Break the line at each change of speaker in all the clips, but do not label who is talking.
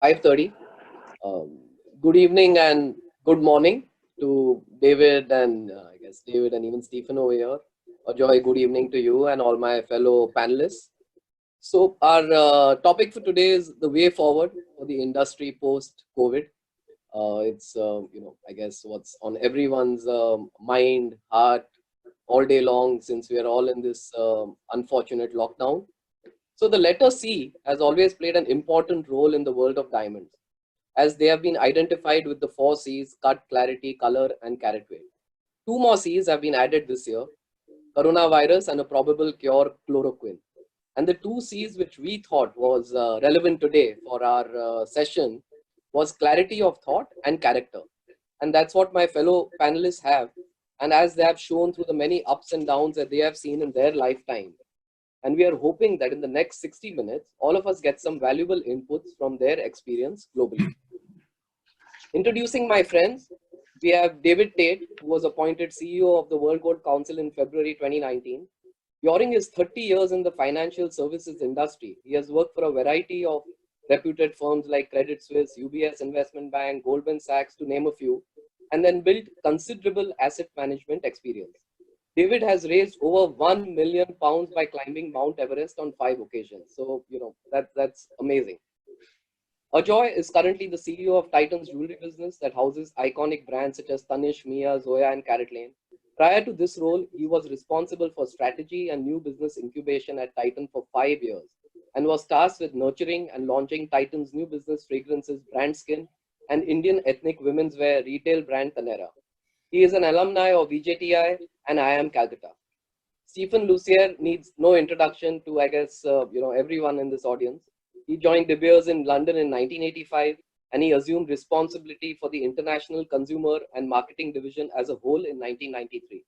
5:30. Um, Good evening and good morning to David and I guess David and even Stephen over here. Ajoy, good evening to you and all my fellow panelists. So our topic for today is the way forward for the industry post-COVID. It's I guess what's on everyone's mind, heart all day long since we are all in this unfortunate lockdown. So the letter C has always played an important role in the world of diamonds, as they have been identified with the 4 C's: cut, clarity, color, and carat weight. 2 more C's have been added this year: coronavirus and a probable cure, chloroquine. And the 2 C's which we thought was relevant today for our session was clarity of thought and character. And that's what my fellow panelists have. And as they have shown through the many ups and downs that they have seen in their lifetime, and we are hoping that in the next 60 minutes, all of us get some valuable inputs from their experience globally. Introducing my friends, we have David Tait, who was appointed CEO of the World Gold Council in February 2019. During his 30 years in the financial services industry, he has worked for a variety of reputed firms like Credit Suisse, UBS Investment Bank, Goldman Sachs, to name a few, and then built considerable asset management experience. David has raised over £1 million by climbing Mount Everest on 5 occasions. So, that's amazing. Ajoy is currently the CEO of Titan's jewelry business that houses iconic brands such as Tanishq, Mia, Zoya, and Carat Lane. Prior to this role, he was responsible for strategy and new business incubation at Titan for 5 years and was tasked with nurturing and launching Titan's new business fragrances brand Skin and Indian ethnic women's wear retail brand Tanera. He is an alumni of VJTI and IIM Calcutta. Stephen Lussier needs no introduction to, I guess, everyone in this audience. He joined De Beers in London in 1985, and he assumed responsibility for the International Consumer and Marketing Division as a whole in 1993.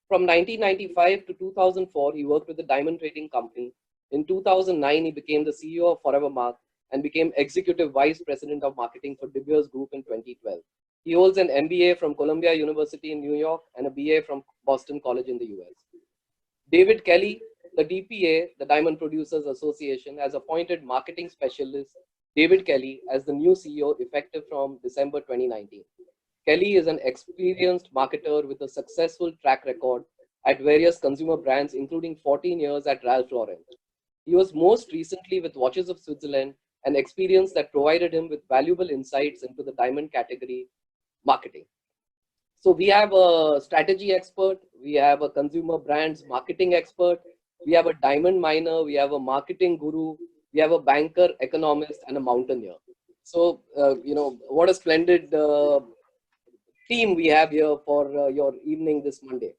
From 1995 to 2004, he worked with the Diamond Trading Company. In 2009, he became the CEO of Forever Mark and became Executive Vice President of Marketing for De Beers Group in 2012. He holds an MBA from Columbia University in New York and a BA from Boston College in the US. David Kellie, the DPA, the Diamond Producers Association, has appointed marketing specialist David Kellie as the new CEO effective from December 2019. Kellie is an experienced marketer with a successful track record at various consumer brands, including 14 years at Ralph Lauren. He was most recently with Watches of Switzerland, an experience that provided him with valuable insights into the diamond category marketing. So we have a strategy expert, we have a consumer brands marketing expert, we have a diamond miner, we have a marketing guru, we have a banker, economist, and a mountaineer. So, what a splendid team we have here for your evening this Monday.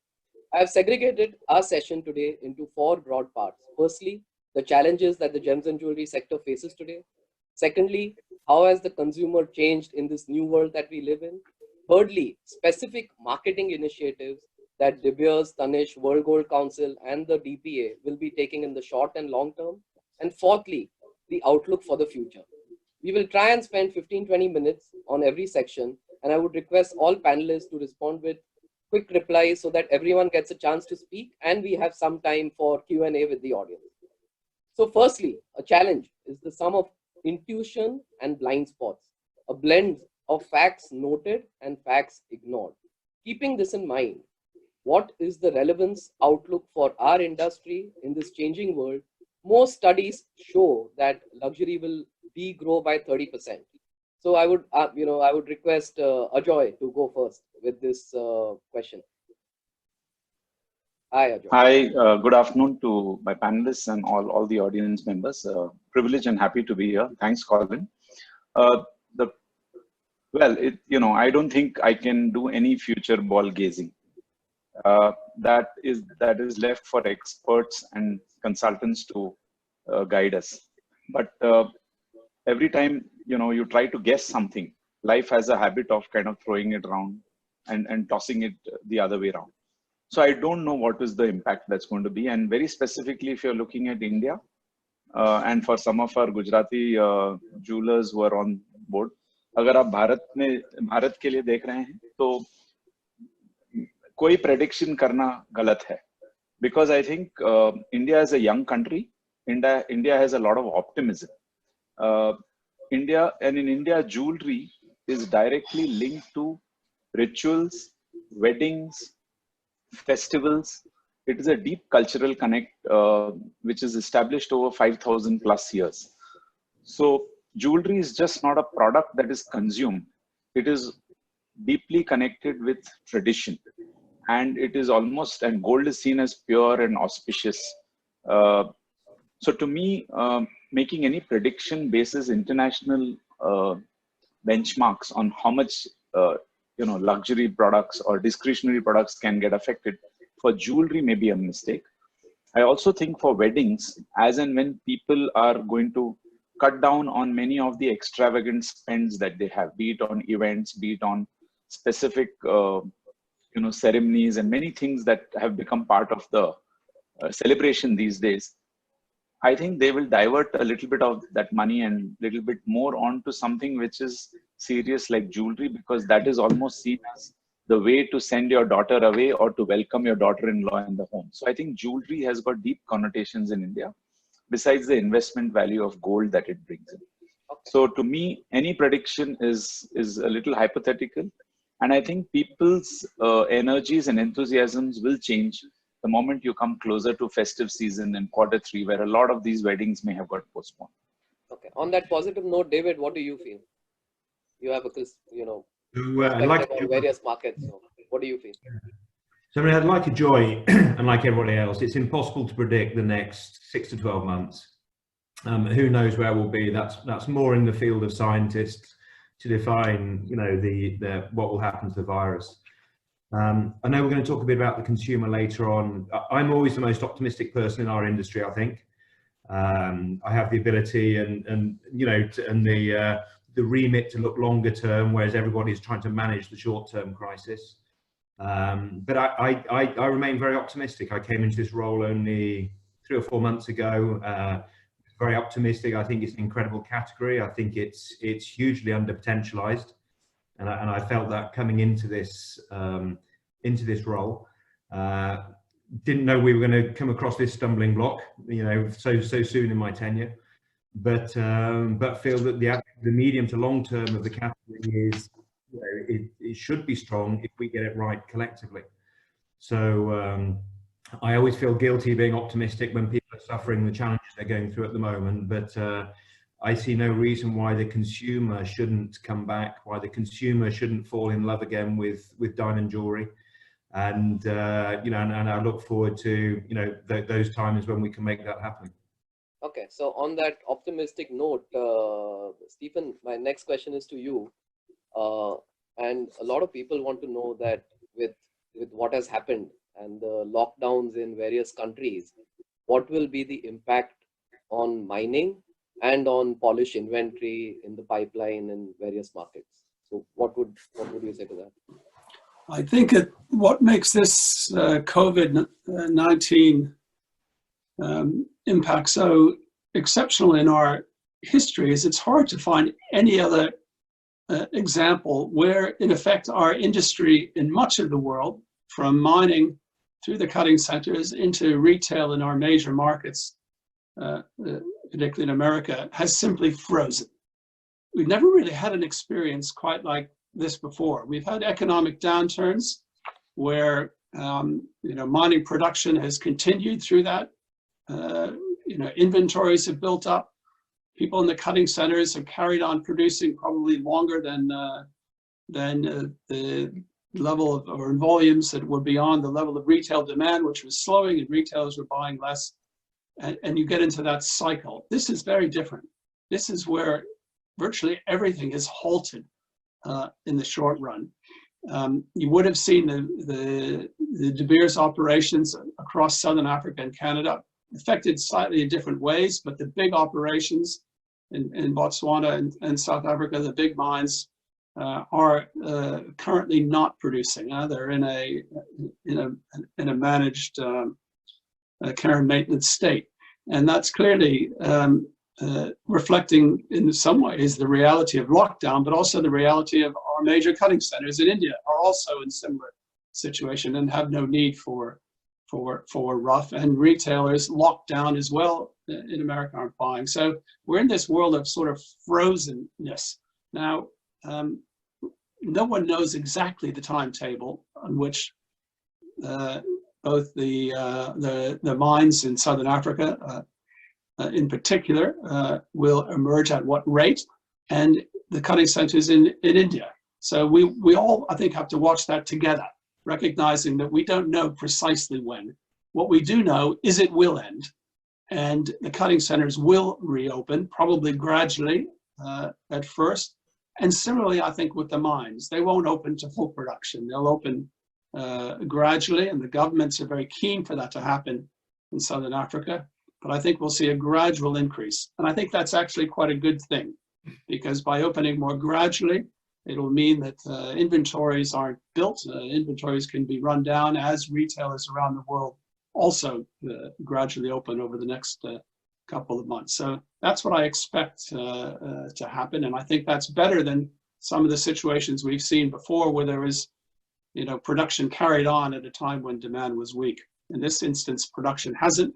I have segregated our session today into 4 broad parts. Firstly, the challenges that the gems and jewelry sector faces today. Secondly, how has the consumer changed in this new world that we live in? Thirdly, specific marketing initiatives that De Beers, Tanishq, World Gold Council, and the DPA will be taking in the short and long term. And fourthly, the outlook for the future. We will try and spend 15-20 minutes on every section, and I would request all panelists to respond with quick replies so that everyone gets a chance to speak and we have some time for Q&A with the audience. So firstly, a challenge is the sum of intuition and blind spots, a blend of facts noted and facts ignored. Keeping this in mind, what is the relevance outlook for our industry in this changing world? Most studies show that luxury will degrow by 30%. So I would request Ajoy to go first with this question. Hi, Ajoy.
Hi, good afternoon to my panelists and all the audience members. Privileged and happy to be here. Thanks, Colin. I don't think I can do any future ball gazing. That is left for experts and consultants to guide us. But every time you try to guess something, life has a habit of kind of throwing it around and tossing it the other way around. So I don't know what is the impact that's going to be. And very specifically, if you're looking at India, and for some of our Gujarati jewelers who are on board, अगर आप भारत के लिए देख रहे हैं तो कोई prediction करना गलत है, because I think India is a young country. India has a lot of optimism. in India, jewelry is directly linked to rituals, weddings, festivals. It is a deep cultural connect, which is established over 5,000 plus years. So jewelry is just not a product that is consumed. It is deeply connected with tradition. And it is almost, and gold is seen as pure and auspicious. So to me, making any prediction basis international benchmarks on how much luxury products or discretionary products can get affected, for jewelry may be a mistake. I also think for weddings, as and when people are going to cut down on many of the extravagant spends that they have, be it on events, be it on specific ceremonies, and many things that have become part of the celebration these days. I think they will divert a little bit of that money and a little bit more onto something which is serious like jewelry, because that is almost seen as the way to send your daughter away or to welcome your daughter-in-law in the home. So I think jewelry has got deep connotations in India, besides the investment value of gold that it brings in. So to me, any prediction is a little hypothetical. And I think people's energies and enthusiasms will change the moment you come closer to festive season in Q3, where a lot of these weddings may have got postponed.
Okay. On that positive note, David, what do you feel? You have a perspective on various markets. So what do you feel?
So I mean, I'd like Ajoy, and like everybody else, it's impossible to predict the next 6 to 12 months. Who knows where we'll be? That's more in the field of scientists to define, what will happen to the virus. I know we're going to talk a bit about the consumer later on. I'm always the most optimistic person in our industry, I think. I have the ability and the remit to look longer term, whereas everybody is trying to manage the short-term crisis. But I remain very optimistic. I came into this role only 3 or 4 months ago. Very optimistic. I think it's an incredible category. I think it's hugely under-potentialized. And I felt that coming into this role. Didn't know we were going to come across this stumbling block, so soon in my tenure. But feel that the medium to long term of the category is, it should be strong if we get it right collectively. So I always feel guilty being optimistic when people are suffering the challenges they're going through at the moment. But I see no reason why the consumer shouldn't come back, why the consumer shouldn't fall in love again with diamond jewelry. And and I look forward to those times when we can make that happen.
Okay, so on that optimistic note, Stephen, my next question is to you. And a lot of people want to know that with what has happened and the lockdowns in various countries, what will be the impact on mining and on polished inventory in the pipeline in various markets? So what would you say to that?
I think what makes this COVID-19 impact so exceptional in our history is it's hard to find any other example where, in effect, our industry in much of the world, from mining through the cutting centers into retail in our major markets, particularly in America, has simply frozen. We've never really had an experience quite like this before. We've had economic downturns where mining production has continued through that. Inventories have built up. People in the cutting centers have carried on producing probably longer than the level of, or in volumes that were beyond the level of retail demand, which was slowing, and retailers were buying less. And you get into that cycle. This is very different. This is where virtually everything is halted in the short run. You would have seen the De Beers operations across Southern Africa and Canada affected slightly in different ways, but the big operations in Botswana and South Africa, the big mines, are currently not producing. They're in a managed care and maintenance state, and that's clearly reflecting in some ways the reality of lockdown, but also the reality of our major cutting centers in India are also in similar situation and have no need for for rough, and retailers locked down as well in America aren't buying. So we're in this world of sort of frozenness. Now, no one knows exactly the timetable on which both the mines in Southern Africa, in particular, will emerge at what rate, and the cutting centers in India. So we all, I think, have to watch that together, recognizing that we don't know precisely when. What we do know is it will end, and the cutting centers will reopen, probably gradually at first. And similarly, I think with the mines, they won't open to full production. They'll open gradually, and the governments are very keen for that to happen in Southern Africa. But I think we'll see a gradual increase. And I think that's actually quite a good thing, because by opening more gradually, it'll mean that inventories aren't built. Inventories can be run down as retailers around the world also gradually open over the next couple of months. So that's what I expect to happen. And I think that's better than some of the situations we've seen before, where there was, production carried on at a time when demand was weak. In this instance, production hasn't,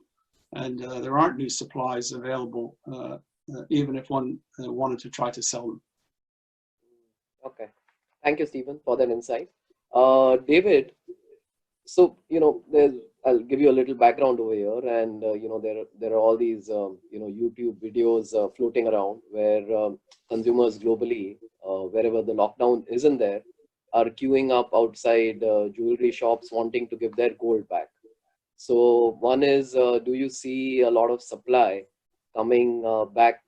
and there aren't new supplies available, even if one wanted to try to sell them.
Okay, thank you, Stephen, for that insight. David, so I'll give you a little background over here, and there are all these YouTube videos floating around where consumers globally, wherever the lockdown isn't there, are queuing up outside jewelry shops wanting to give their gold back. So one is, do you see a lot of supply coming back,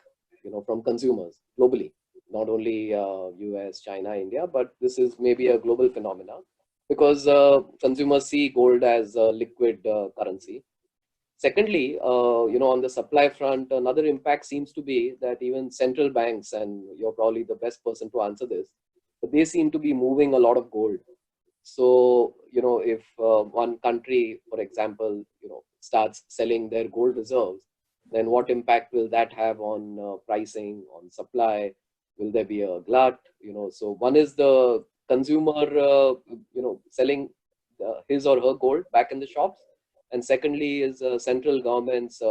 from consumers globally? Not only US, China, India, but this is maybe a global phenomenon, because consumers see gold as a liquid currency. Secondly, on the supply front, another impact seems to be that even central banks, and you're probably the best person to answer this, but they seem to be moving a lot of gold. So, if one country, for example, starts selling their gold reserves, then what impact will that have on pricing, on supply? Will there be a glut? So one is the consumer, selling his or her gold back in the shops, and secondly is central governments,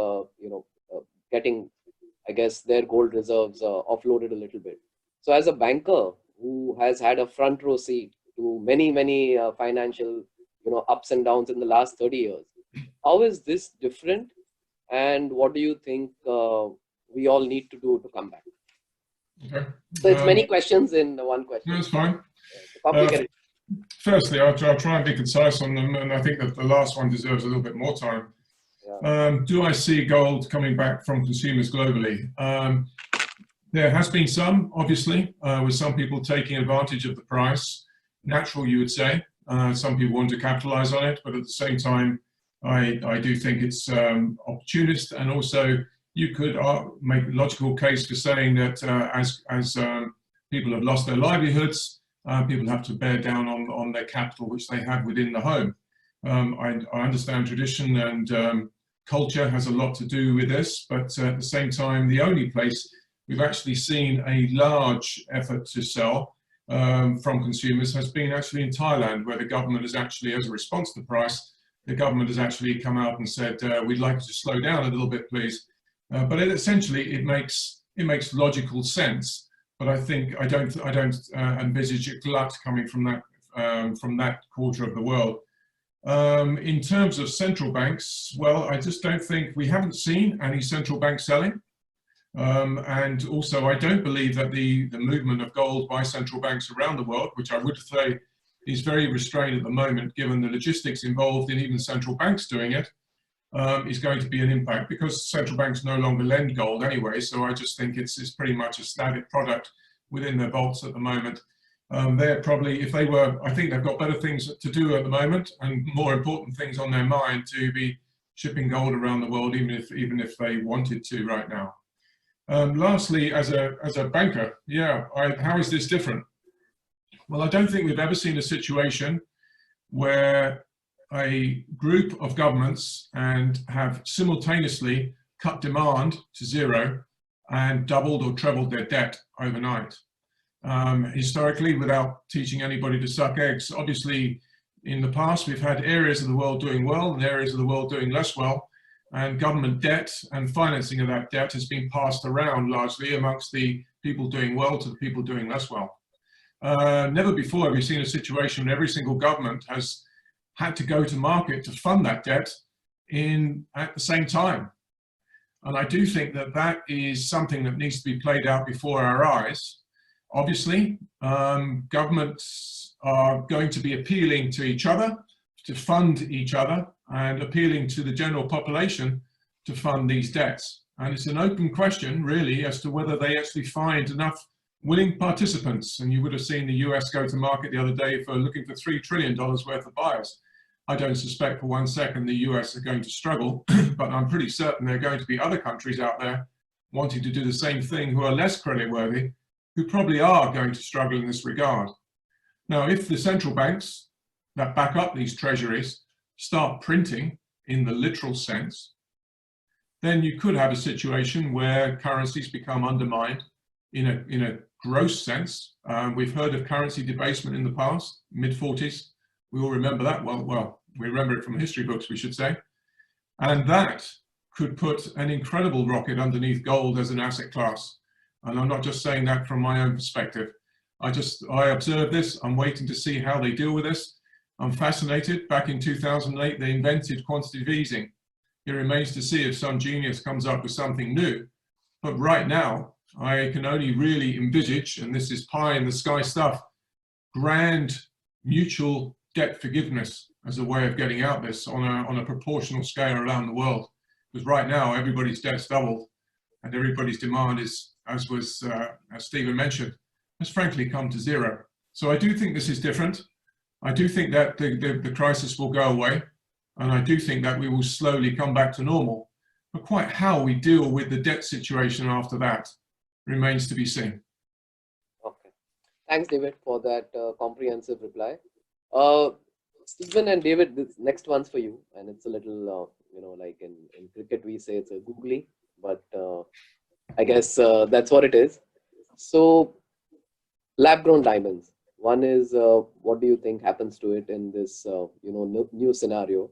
getting, I guess, their gold reserves offloaded a little bit. So as a banker who has had a front row seat to many financial, ups and downs in the last 30 years, how is this different, and what do you think we all need to do to come back?
Okay.
So it's many questions in one question.
That's fine.
Complicated.
Firstly, I'll try and be concise on them, and I think that the last one deserves a little bit more time. Yeah. Do I see gold coming back from consumers globally? There has been some, obviously, with some people taking advantage of the price. Natural, you would say. Some people want to capitalize on it, but at the same time, I do think it's opportunist, and also you could make a logical case for saying that as people have lost their livelihoods, people have to bear down on their capital, which they have within the home. I understand tradition and culture has a lot to do with this, but at the same time, the only place we've actually seen a large effort to sell from consumers has been actually in Thailand, where the government has actually, as a response to the price, the government has actually come out and said, we'd like you to slow down a little bit, please. But essentially, it makes logical sense. But I think I don't envisage a glut coming from that quarter of the world. In terms of central banks, well, I just don't think we haven't seen any central bank selling. And also, I don't believe that the movement of gold by central banks around the world, which I would say is very restrained at the moment, given the logistics involved in even central banks doing it, is going to be an impact, because central banks no longer lend gold anyway. So I just think it's pretty much a static product within their vaults at the moment. They're probably, if they were, I think they've got better things to do at the moment and more important things on their mind to be shipping gold around the world, even if they wanted to right now. Lastly, as a banker, how is this different? Well, I don't think we've ever seen a situation where a group of governments have simultaneously cut demand to zero and doubled or trebled their debt overnight. Historically, without teaching anybody to suck eggs, obviously In the past, we've had areas of the world doing well and areas of the world doing less well, and government debt and financing of that debt has been passed around largely amongst the people doing well to the people doing less well. Never before have we seen a situation where every single government has had to go to market to fund that debt at the same time. And I do think that that is something that needs to be played out before our eyes. Obviously, governments are going to be appealing to each other to fund each other and appealing to the general population to fund these debts. And it's an open question, really, as to whether they actually find enough willing participants. And you would have seen the US go to market the other day for looking for $3 trillion worth of buyers. I don't suspect for 1 second the US are going to struggle, but I'm pretty certain there are going to be other countries out there wanting to do the same thing who are less creditworthy, who probably are going to struggle in this regard. Now, if the central banks that back up these treasuries start printing in the literal sense, then you could have a situation where currencies become undermined in a gross sense. We've heard of currency debasement in the past, mid-40s. We all remember that. Well, we remember it from history books, we should say. And that could put an incredible rocket underneath gold as an asset class. And I'm not just saying that from my own perspective. I observe this. I'm waiting to see how they deal with this. I'm fascinated. Back in 2008, they invented quantitative easing. It remains to see if some genius comes up with something new. But right now, I can only really envisage, and this is pie in the sky stuff, grand mutual debt forgiveness as a way of getting out this on a proportional scale around the world. Because right now, everybody's debt's doubled, and everybody's demand is, as Stephen mentioned, has frankly come to zero. So I do think this is different. I do think that the crisis will go away, and I do think that we will slowly come back to normal. But quite how we deal with the debt situation after that remains to be seen.
Okay. Thanks, David, for that comprehensive reply. Stephen and David, this next one's for you, and it's a little, like in cricket we say it's a googly, but I guess that's what it is. So, lab-grown diamonds. One is, what do you think happens to it in this, new scenario?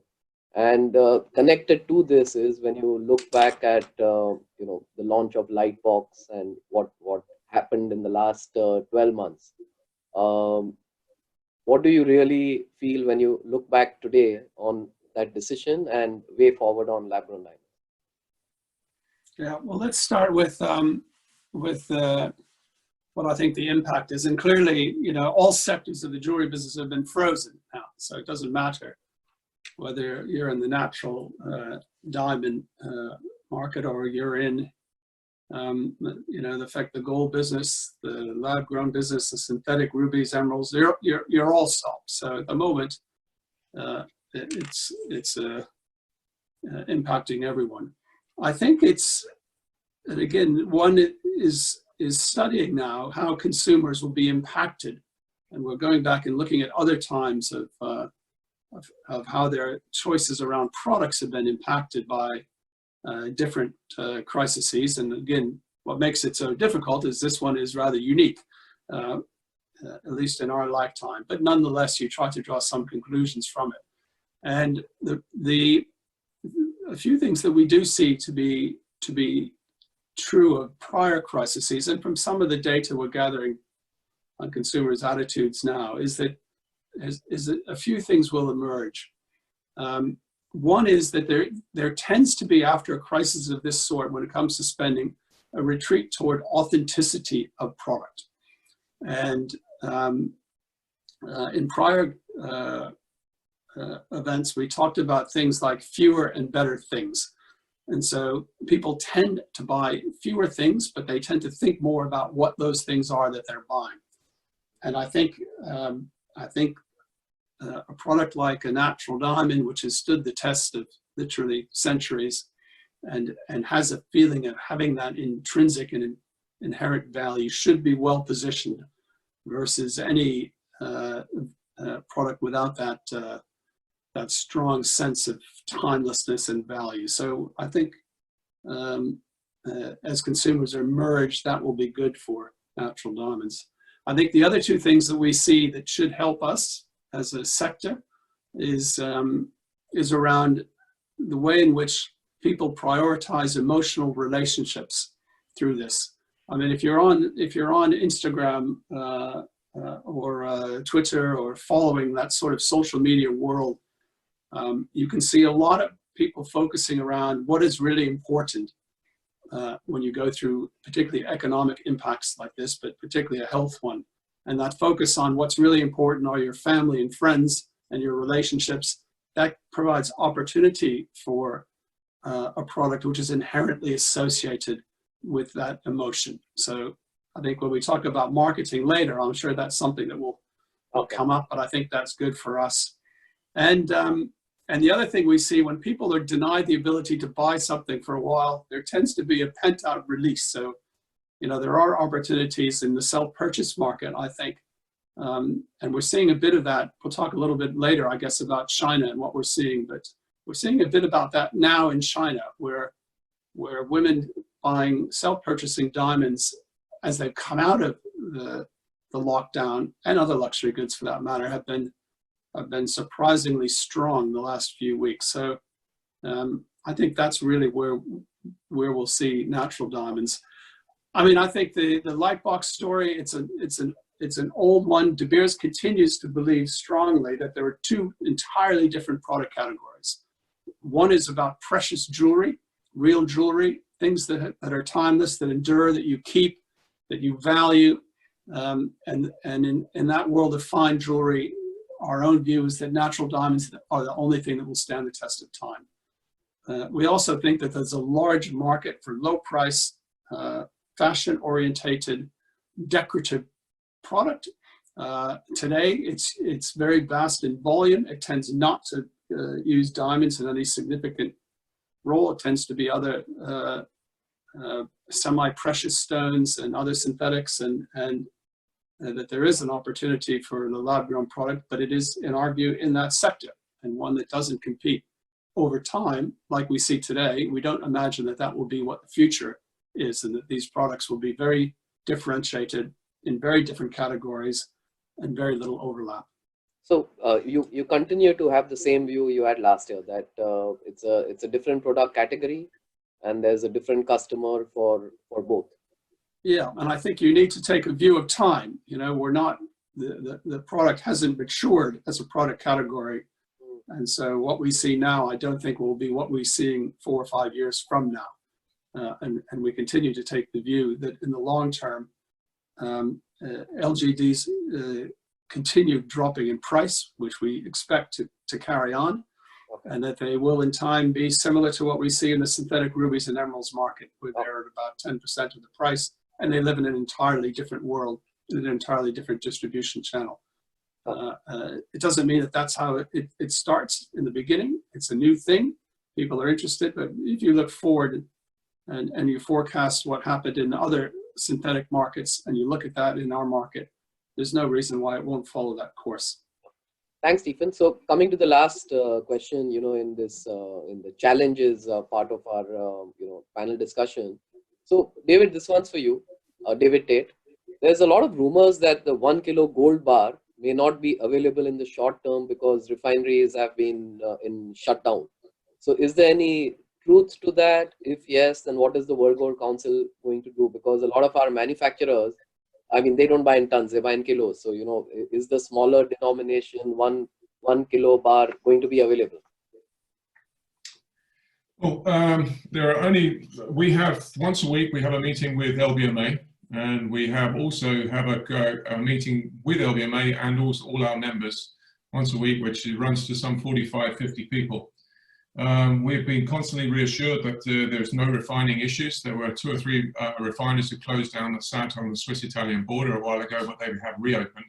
And connected to this is when you look back at, the launch of Lightbox and what happened in the last 12 months. What do you really feel when you look back today on that decision and way forward on lab-grown diamonds?
Yeah, well, let's start with what I think the impact is. And clearly, all sectors of the jewelry business have been frozen now. So it doesn't matter whether you're in the natural diamond market or you're in, the gold business, the lab-grown business, the synthetic rubies, emeralds, you're all stopped. So at the moment, it's impacting everyone. I think and again, one is studying now how consumers will be impacted. And we're going back and looking at other times of how their choices around products have been impacted by different crises. And again, what makes it so difficult is this one is rather unique, at least in our lifetime. But nonetheless, you try to draw some conclusions from it. And a few things that we do see to be true of prior crises, and from some of the data we're gathering on consumers' attitudes now, is that a few things will emerge. One is that there tends to be, after a crisis of this sort, when it comes to spending, a retreat toward authenticity of product. And in prior events, we talked about things like fewer and better things. And so people tend to buy fewer things, but they tend to think more about what those things are that they're buying. And I think a product like a natural diamond, which has stood the test of literally centuries and has a feeling of having that intrinsic and inherent value, should be well positioned versus any product without that strong sense of timelessness and value. So I think as consumers emerge, that will be good for natural diamonds. I think the other two things that we see that should help us as a sector is around the way in which people prioritize emotional relationships through this. I mean, if you're on Instagram or Twitter or following that sort of social media world, you can see a lot of people focusing around what is really important when you go through particularly economic impacts like this, but particularly a health one. And that focus on what's really important are your family and friends and your relationships. That provides opportunity for a product which is inherently associated with that emotion. So I think when we talk about marketing later, I'm sure that's something that will come up, but I think that's good for us. And the other thing we see when people are denied the ability to buy something for a while, there tends to be a pent-up release. So, you know, there are opportunities in the self-purchase market, I think. And we're seeing a bit of that. We'll talk a little bit later, I guess, about China and what we're seeing, but we're seeing a bit about that now in China, where women buying self-purchasing diamonds as they've come out of the lockdown, and other luxury goods for that matter, have been surprisingly strong the last few weeks. So I think that's really where we'll see natural diamonds. I mean, I think the Lightbox story, it's an old one. De Beers continues to believe strongly that there are two entirely different product categories. One is about precious jewelry, real jewelry, things that are timeless, that endure, that you keep, that you value. And in that world of fine jewelry, our own view is that natural diamonds are the only thing that will stand the test of time. We also think that there's a large market for low price, fashion-orientated, decorative product. Today, it's very vast in volume. It tends not to use diamonds in any significant role. It tends to be other semi-precious stones and other synthetics, and that there is an opportunity for the lab-grown product, but it is, in our view, in that sector, and one that doesn't compete over time like we see today. We don't imagine that that will be what the future is, and that these products will be very differentiated in very different categories and very little overlap.
So you continue to have the same view you had last year, that it's a different product category and there's a different customer for both.
Yeah, and I think you need to take a view of time. You know, we're not, the product hasn't matured as a product category. And so what we see now, I don't think will be what we're seeing 4 or 5 years from now. And we continue to take the view that in the long term, LGDs continue dropping in price, which we expect to carry on, and that they will in time be similar to what we see in the synthetic rubies and emeralds market, where they're at about 10% of the price, and they live in an entirely different world, in an entirely different distribution channel. It doesn't mean that that's how it starts in the beginning. It's a new thing. People are interested, but if you look forward and you forecast what happened in other synthetic markets, and you look at that in our market, there's no reason why it won't follow that course.
Thanks, Stephen. So coming to the last question, you know, in this in the challenges part of our panel discussion. So David, this one's for you, David Tait. There's a lot of rumors that the 1 kilo gold bar may not be available in the short term because refineries have been in shutdown. So is there any truth to that? If yes, then what is the World Gold Council going to do? Because a lot of our manufacturers, I mean, they don't buy in tons, they buy in kilos. So, you know, is the smaller denomination one kilo bar going to be available?
Well, we have once a week, we have a meeting with LBMA, and we also have a meeting with LBMA and also all our members once a week, which runs to some 45, 50 people. We've been constantly reassured that there's no refining issues. There were 2 or 3 refiners who closed down the sat on the Swiss-Italian border a while ago, but they have reopened.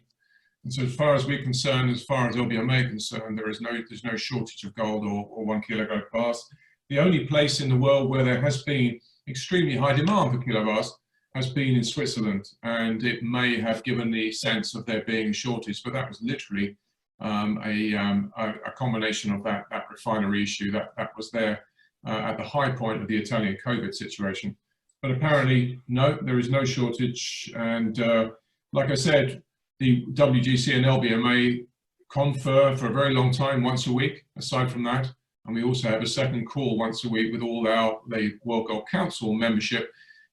And so as far as we're concerned, as far as LBMA is concerned, there's no shortage of gold or 1 kilogram bars. The only place in the world where there has been extremely high demand for kilo bars has been in Switzerland, and it may have given the sense of there being a shortage, but that was literally a combination of that refinery issue that was there at the high point of the Italian COVID situation. But apparently, no, there is no shortage. And like I said, the WGC and LBMA confer for a very long time once a week, aside from that. And we also have a second call once a week with all the World Gold Council membership.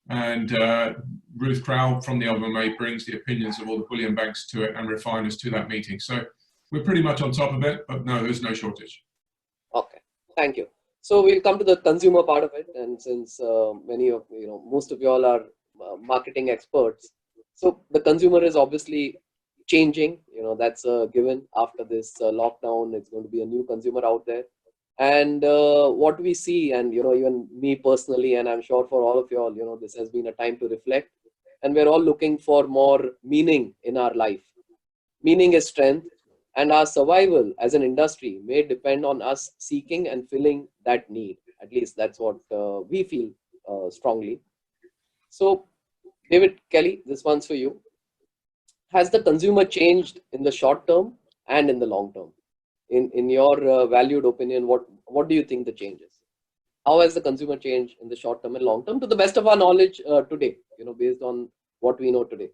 And Ruth Crowell from the LMA brings the opinions of all the bullion banks to it and refiners to that meeting. So we're pretty much on top of it, but no, there's no shortage.
Okay, thank you. So we'll come to the consumer part of it. And since most of you all are marketing experts, so the consumer is obviously changing. That's a given. After this lockdown, it's going to be a new consumer out there. And what we see, and even me personally, and I'm sure for all of you all, this has been a time to reflect, and we're all looking for more meaning in our life. Meaning is strength, and our survival as an industry may depend on us seeking and filling that need. At least that's what we feel strongly. So, David, Kellie, this one's for you. Has the consumer changed in the short term and in the long term? In your valued opinion, what do you think the change is? How has the consumer changed in the short term and long term, to the best of our knowledge today, based on what we know today?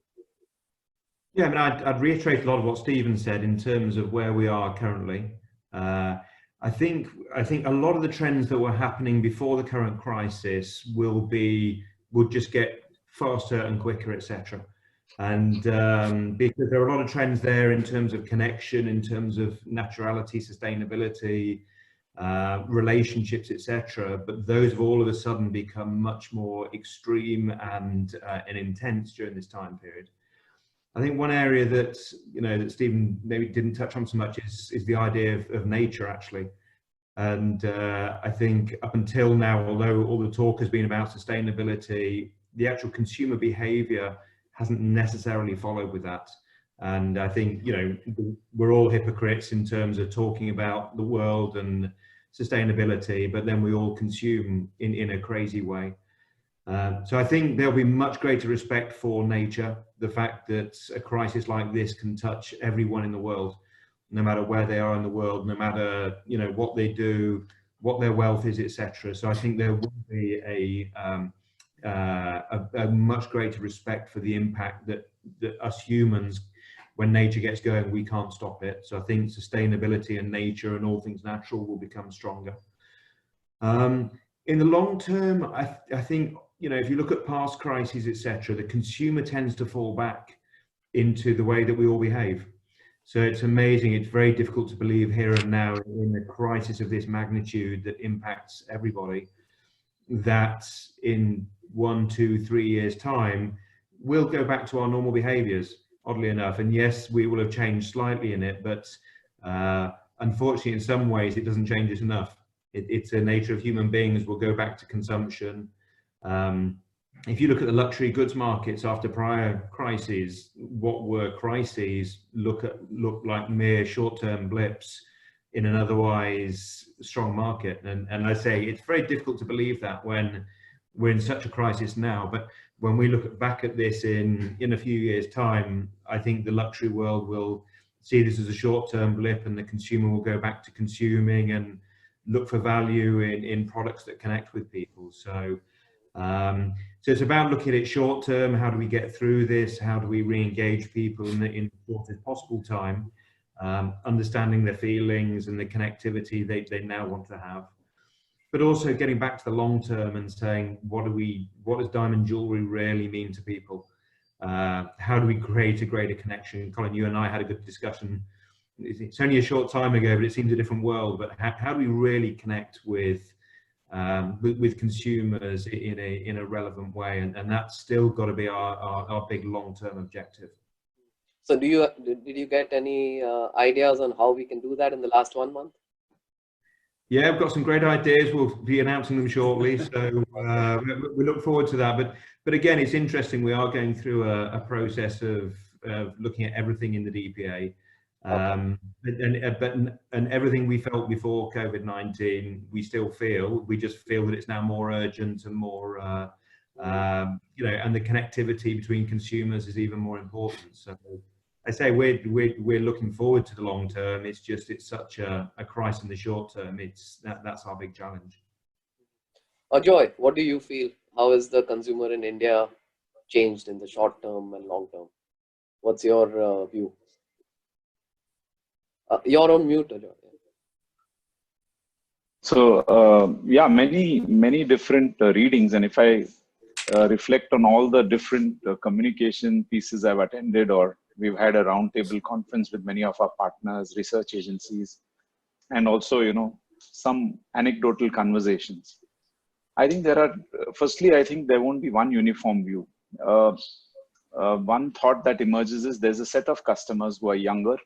Yeah, I mean, I'd reiterate a lot of what Stephen said in terms of where we are currently. I think a lot of the trends that were happening before the current crisis would just get faster and quicker, etc. And because there are a lot of trends there in terms of connection, in terms of naturality, sustainability, relationships, etc. But those have all of a sudden become much more extreme and intense during this time period. I think one area that that Stephen maybe didn't touch on so much is the idea of nature, actually. And I think up until now, although all the talk has been about sustainability, the actual consumer behavior hasn't necessarily followed with that. And I think, we're all hypocrites in terms of talking about the world and sustainability, but then we all consume in a crazy way. So I think there'll be much greater respect for nature, the fact that a crisis like this can touch everyone in the world, no matter where they are in the world, no matter, what they do, what their wealth is, etc. So I think there will be a much greater respect for the impact that us humans, when nature gets going, we can't stop it. So I think sustainability and nature and all things natural will become stronger. In the long term, I think, if you look at past crises, etc., the consumer tends to fall back into the way that we all behave. So it's amazing. It's very difficult to believe here and now in a crisis of this magnitude that impacts everybody, that in 1, 2, 3 years time, we'll go back to our normal behaviors, oddly enough. And yes, we will have changed slightly in it, but unfortunately, in some ways, it doesn't change us enough. It's a nature of human beings. We'll go back to consumption. If you look at the luxury goods markets after prior crises, what were crises look like mere short-term blips in an otherwise strong market. And I say it's very difficult to believe that when we're in such a crisis now. But when we look back at this in a few years' time, I think the luxury world will see this as a short-term blip, and the consumer will go back to consuming and look for value in products that connect with people. So it's about looking at it short term. How do we get through this? How do we re-engage people in the shortest possible time, understanding their feelings and the connectivity they now want to have, but also getting back to the long term and saying, what does diamond jewelry really mean to people? How do we create a greater connection? Colin, you and I had a good discussion. It's only a short time ago, but it seems a different world. But how do we really connect with consumers in a relevant way? And that's still got to be our big long-term objective.
So did you get any ideas on how we can do that in the last 1 month?
Yeah, I've got some great ideas. We'll be announcing them shortly. So we look forward to that. But again, it's interesting. We are going through a process of looking at everything in the DPA. And everything we felt before COVID-19, we still feel. We just feel that it's now more urgent and more, and the connectivity between consumers is even more important. So I say we're looking forward to the long term. It's just it's such a crisis in the short term. That's our big challenge.
Ajoy, what do you feel? How is the consumer in India changed in the short term and long term? What's your view? You're on mute, Ajoy.
So yeah, many different readings, and if I reflect on all the different communication pieces I've attended, or we've had a roundtable conference with many of our partners, research agencies, and also some anecdotal conversations. I think there are, firstly, I think there won't be one uniform view. One thought that emerges is there's a set of customers who are younger,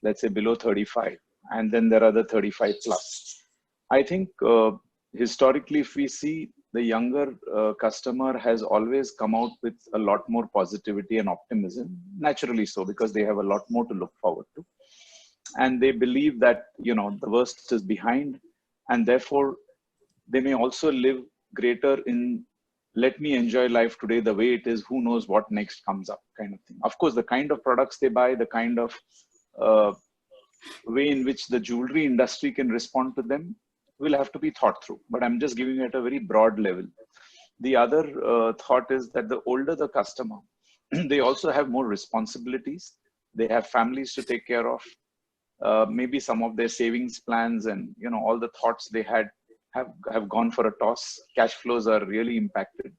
let's say below 35, and then there are the 35 plus. I think historically, if we see, the younger customer has always come out with a lot more positivity and optimism, naturally so, because they have a lot more to look forward to. And they believe that, the worst is behind, and therefore they may also live greater in, let me enjoy life today the way it is, who knows what next comes up, kind of thing. Of course, the kind of products they buy, the kind of way in which the jewelry industry can respond to them will have to be thought through. But I'm just giving it at a very broad level. The other thought is that the older the customer, they also have more responsibilities. They have families to take care of. Maybe some of their savings plans and all the thoughts they had have gone for a toss. Cash flows are really impacted,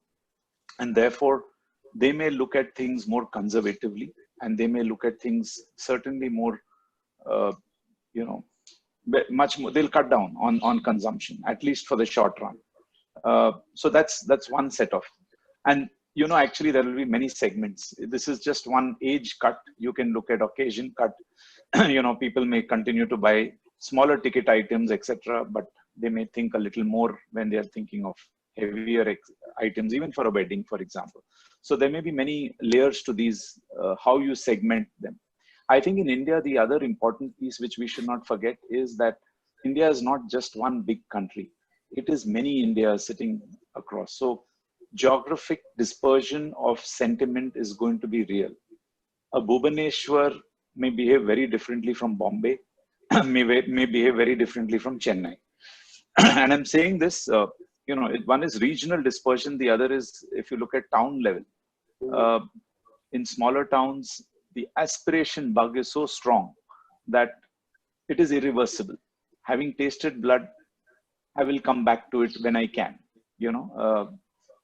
and therefore they may look at things more conservatively, and they may look at things certainly more much more. They'll cut down on consumption, at least for the short run. So that's one set of, and actually there will be many segments. This is just one age cut. You can look at occasion cut. People may continue to buy smaller ticket items, etc., but they may think a little more when they are thinking of heavier items, even for a wedding, for example. So there may be many layers to these, how you segment them. I think in India, the other important piece which we should not forget is that India is not just one big country. It is many Indias sitting across. So geographic dispersion of sentiment is going to be real. A Bhubaneswar may behave very differently from Bombay, may behave very differently from Chennai. And I'm saying this, one is regional dispersion. The other is, if you look at town level, in smaller towns, the aspiration bug is so strong that it is irreversible. Having tasted blood, I will come back to it when I can,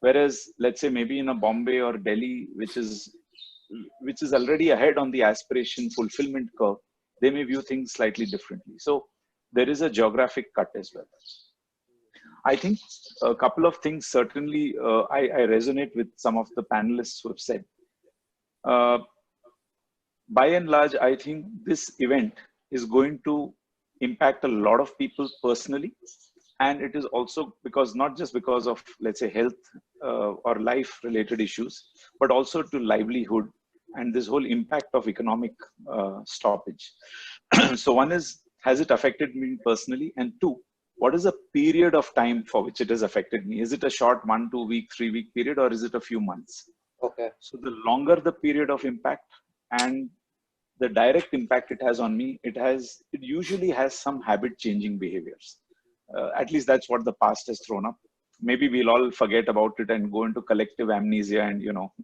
whereas let's say maybe in a Bombay or Delhi, which is already ahead on the aspiration fulfillment curve, they may view things slightly differently. So there is a geographic cut as well. I think a couple of things certainly I resonate with some of the panelists who have said. By and large, I think this event is going to impact a lot of people personally. And it is also because, not just because of, let's say, health or life related issues, but also to livelihood and this whole impact of economic stoppage. So one is, has it affected me personally? And two, what is a period of time for which it has affected me? Is it a short 1, 2 week, 3 week period, or is it a few months?
Okay.
So the longer the period of impact and the direct impact it has on me, it usually has some habit changing behaviors. At least that's what the past has thrown up. Maybe we'll all forget about it and go into collective amnesia and,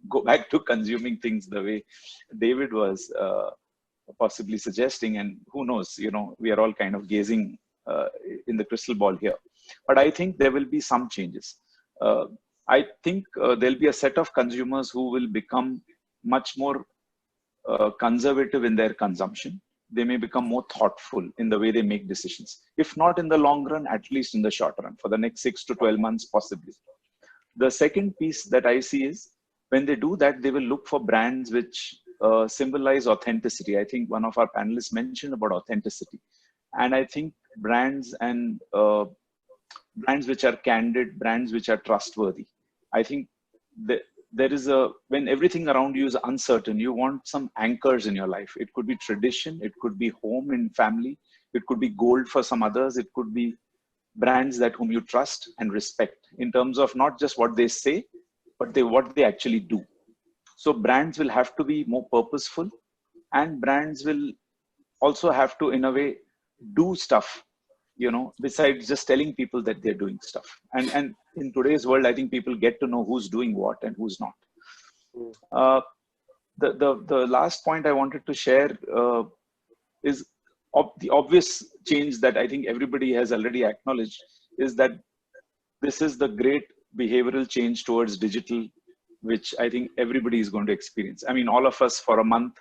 go back to consuming things the way David was possibly suggesting. And who knows, we are all kind of gazing in the crystal ball here. But I think there will be some changes. I think there'll be a set of consumers who will become much more conservative in their consumption. They may become more thoughtful in the way they make decisions. If not in the long run, at least in the short run, for the next 6 to 12 months, possibly. The second piece that I see is, when they do that, they will look for brands which symbolize authenticity. I think one of our panelists mentioned about authenticity. And I think brands and brands which are candid, brands which are trustworthy. I think there is when everything around you is uncertain, you want some anchors in your life. It could be tradition, it could be home and family, it could be gold for some others, it could be brands that whom you trust and respect in terms of not just what they say, but what they actually do. So brands will have to be more purposeful, and brands will also have to, in a way, do stuff, besides just telling people that they're doing stuff. And in today's world, I think people get to know who's doing what and who's not. The last point I wanted to share is the obvious change that I think everybody has already acknowledged is that this is the great behavioral change towards digital, which I think everybody is going to experience. I mean, all of us for a month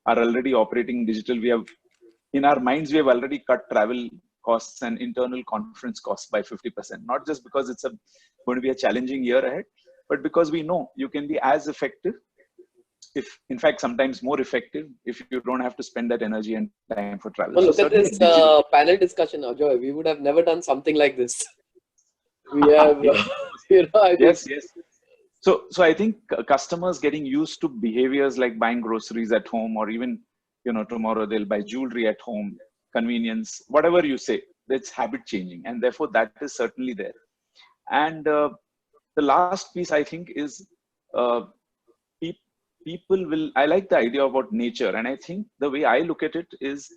are already operating digital. We have, in our minds, we have already cut travel costs and internal conference costs by 50%, not just because it's going to be a challenging year ahead, but because we know you can be as effective, if in fact sometimes more effective, if you don't have to spend that energy and time for travel.
Well,
So
look at this panel discussion, Ajoy. We would have never done something like this. We have,
yes. So I think customers getting used to behaviors like buying groceries at home, or even, tomorrow they'll buy jewelry at home, convenience, whatever you say, that's habit changing. And therefore that is certainly there. And the last piece I think is people will, I like the idea about nature. And I think the way I look at it is,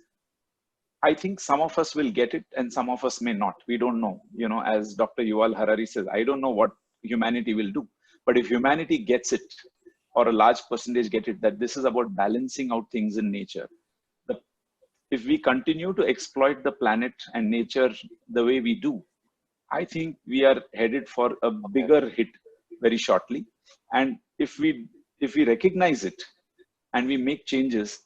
I think some of us will get it and some of us may not. We don't know. As Dr. Yuval Harari says, I don't know what humanity will do. But if humanity gets it, or a large percentage get it, that this is about balancing out things in nature. If we continue to exploit the planet and nature the way we do, I think we are headed for a bigger hit very shortly. And if we recognize it and we make changes,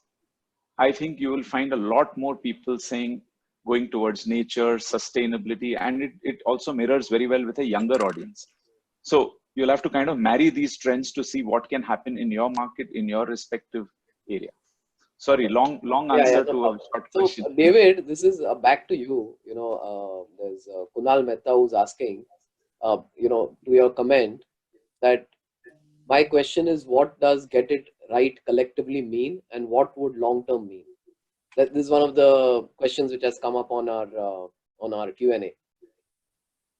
I think you will find a lot more people going towards nature, sustainability, and it also mirrors very well with a younger audience. So you'll have to kind of marry these trends to see what can happen in your market, in your respective area. Sorry, long answer to a short question.
So, David, this is back to you. There's Kunal Mehta who's asking, to your comment that my question is, what does get it right collectively mean, and what would long-term mean? This is one of the questions which has come up on our Q&A.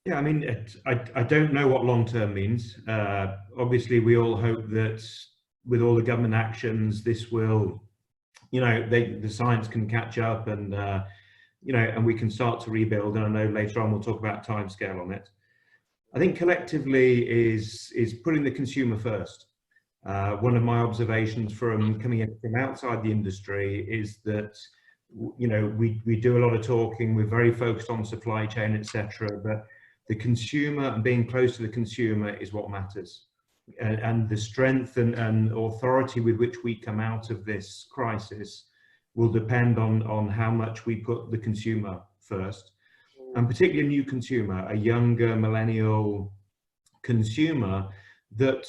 Yeah, I mean, I don't know what long-term means. Obviously, we all hope that with all the government actions, this will, the science can catch up, and and we can start to rebuild. And I know later on we'll talk about timescale on it. I think collectively is putting the consumer first. One of my observations from coming in from outside the industry is that we do a lot of talking. We're very focused on supply chain, etc. But the consumer and being close to the consumer is what matters. And the strength and authority with which we come out of this crisis will depend on how much we put the consumer first, and particularly a new consumer, a younger millennial consumer that,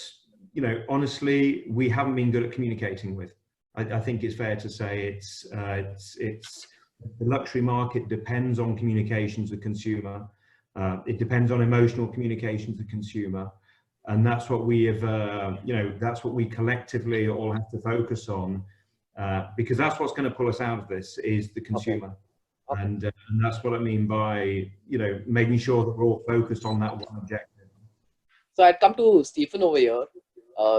honestly, we haven't been good at communicating with. I think it's fair to say it's the luxury market depends on communication to the consumer. It depends on emotional communication to the consumer. And that's what we have, that's what we collectively all have to focus on, because that's what's going to pull us out of this is the consumer. Okay. And that's what I mean by, making sure that we're all focused on that one objective.
So I'd come to Stephen over here,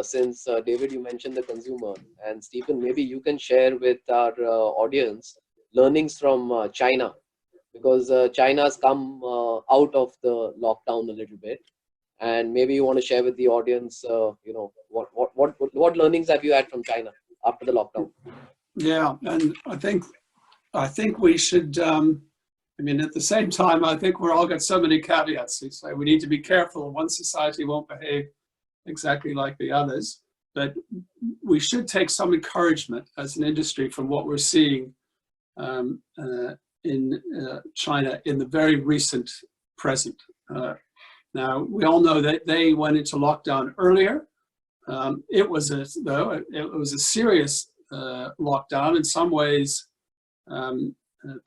since David, you mentioned the consumer, and Stephen, maybe you can share with our audience learnings from China, because China's come out of the lockdown a little bit. And maybe you want to share with the audience, what learnings have you had from China after the lockdown?
Yeah, and I think we should. At the same time, I think we're all got so many caveats. We say we need to be careful. One society won't behave exactly like the others, but we should take some encouragement as an industry from what we're seeing in China in the very recent present. Now, we all know that they went into lockdown earlier. It was a serious lockdown, in some ways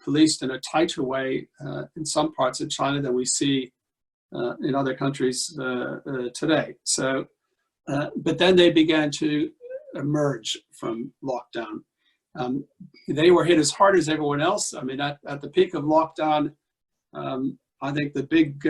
policed in a tighter way in some parts of China than we see in other countries today. So, but then they began to emerge from lockdown. They were hit as hard as everyone else. I mean, at the peak of lockdown, I think the big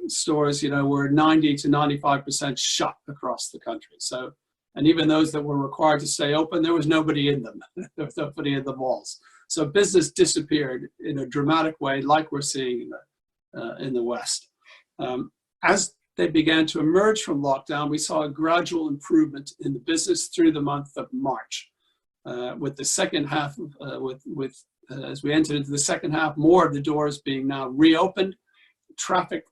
stores, were 90 to 95% shut across the country. So, and even those that were required to stay open, there was nobody in them. There was nobody in the malls. So business disappeared in a dramatic way, like we're seeing in the West. As they began to emerge from lockdown, we saw a gradual improvement in the business through the month of March, with the second half, with as we entered into the second half, more of the doors being now reopened, traffic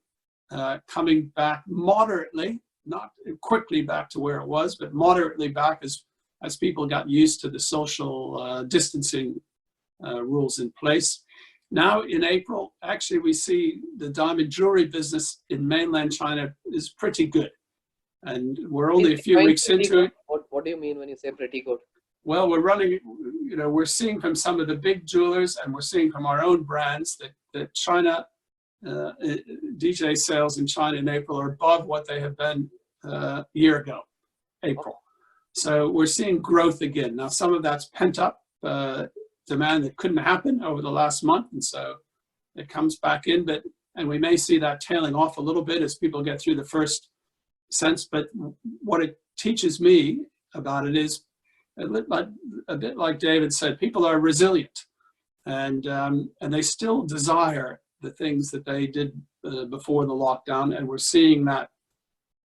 coming back moderately, not quickly back to where it was, but moderately back as people got used to the social distancing rules in place. Now in April, actually we see the diamond jewelry business in mainland China is pretty good. And we're only a few weeks into it.
What do you mean when you say pretty good?
Well, we're running, we're seeing from some of the big jewelers and we're seeing from our own brands that China, DJ sales in China in April are above what they have been a year ago, April. So we're seeing growth again. Now, some of that's pent up demand that couldn't happen over the last month. And so it comes back in, and we may see that tailing off a little bit as people get through the first sense. But what it teaches me about it is a bit like David said, people are resilient and they still desire the things that they did before the lockdown. And we're seeing that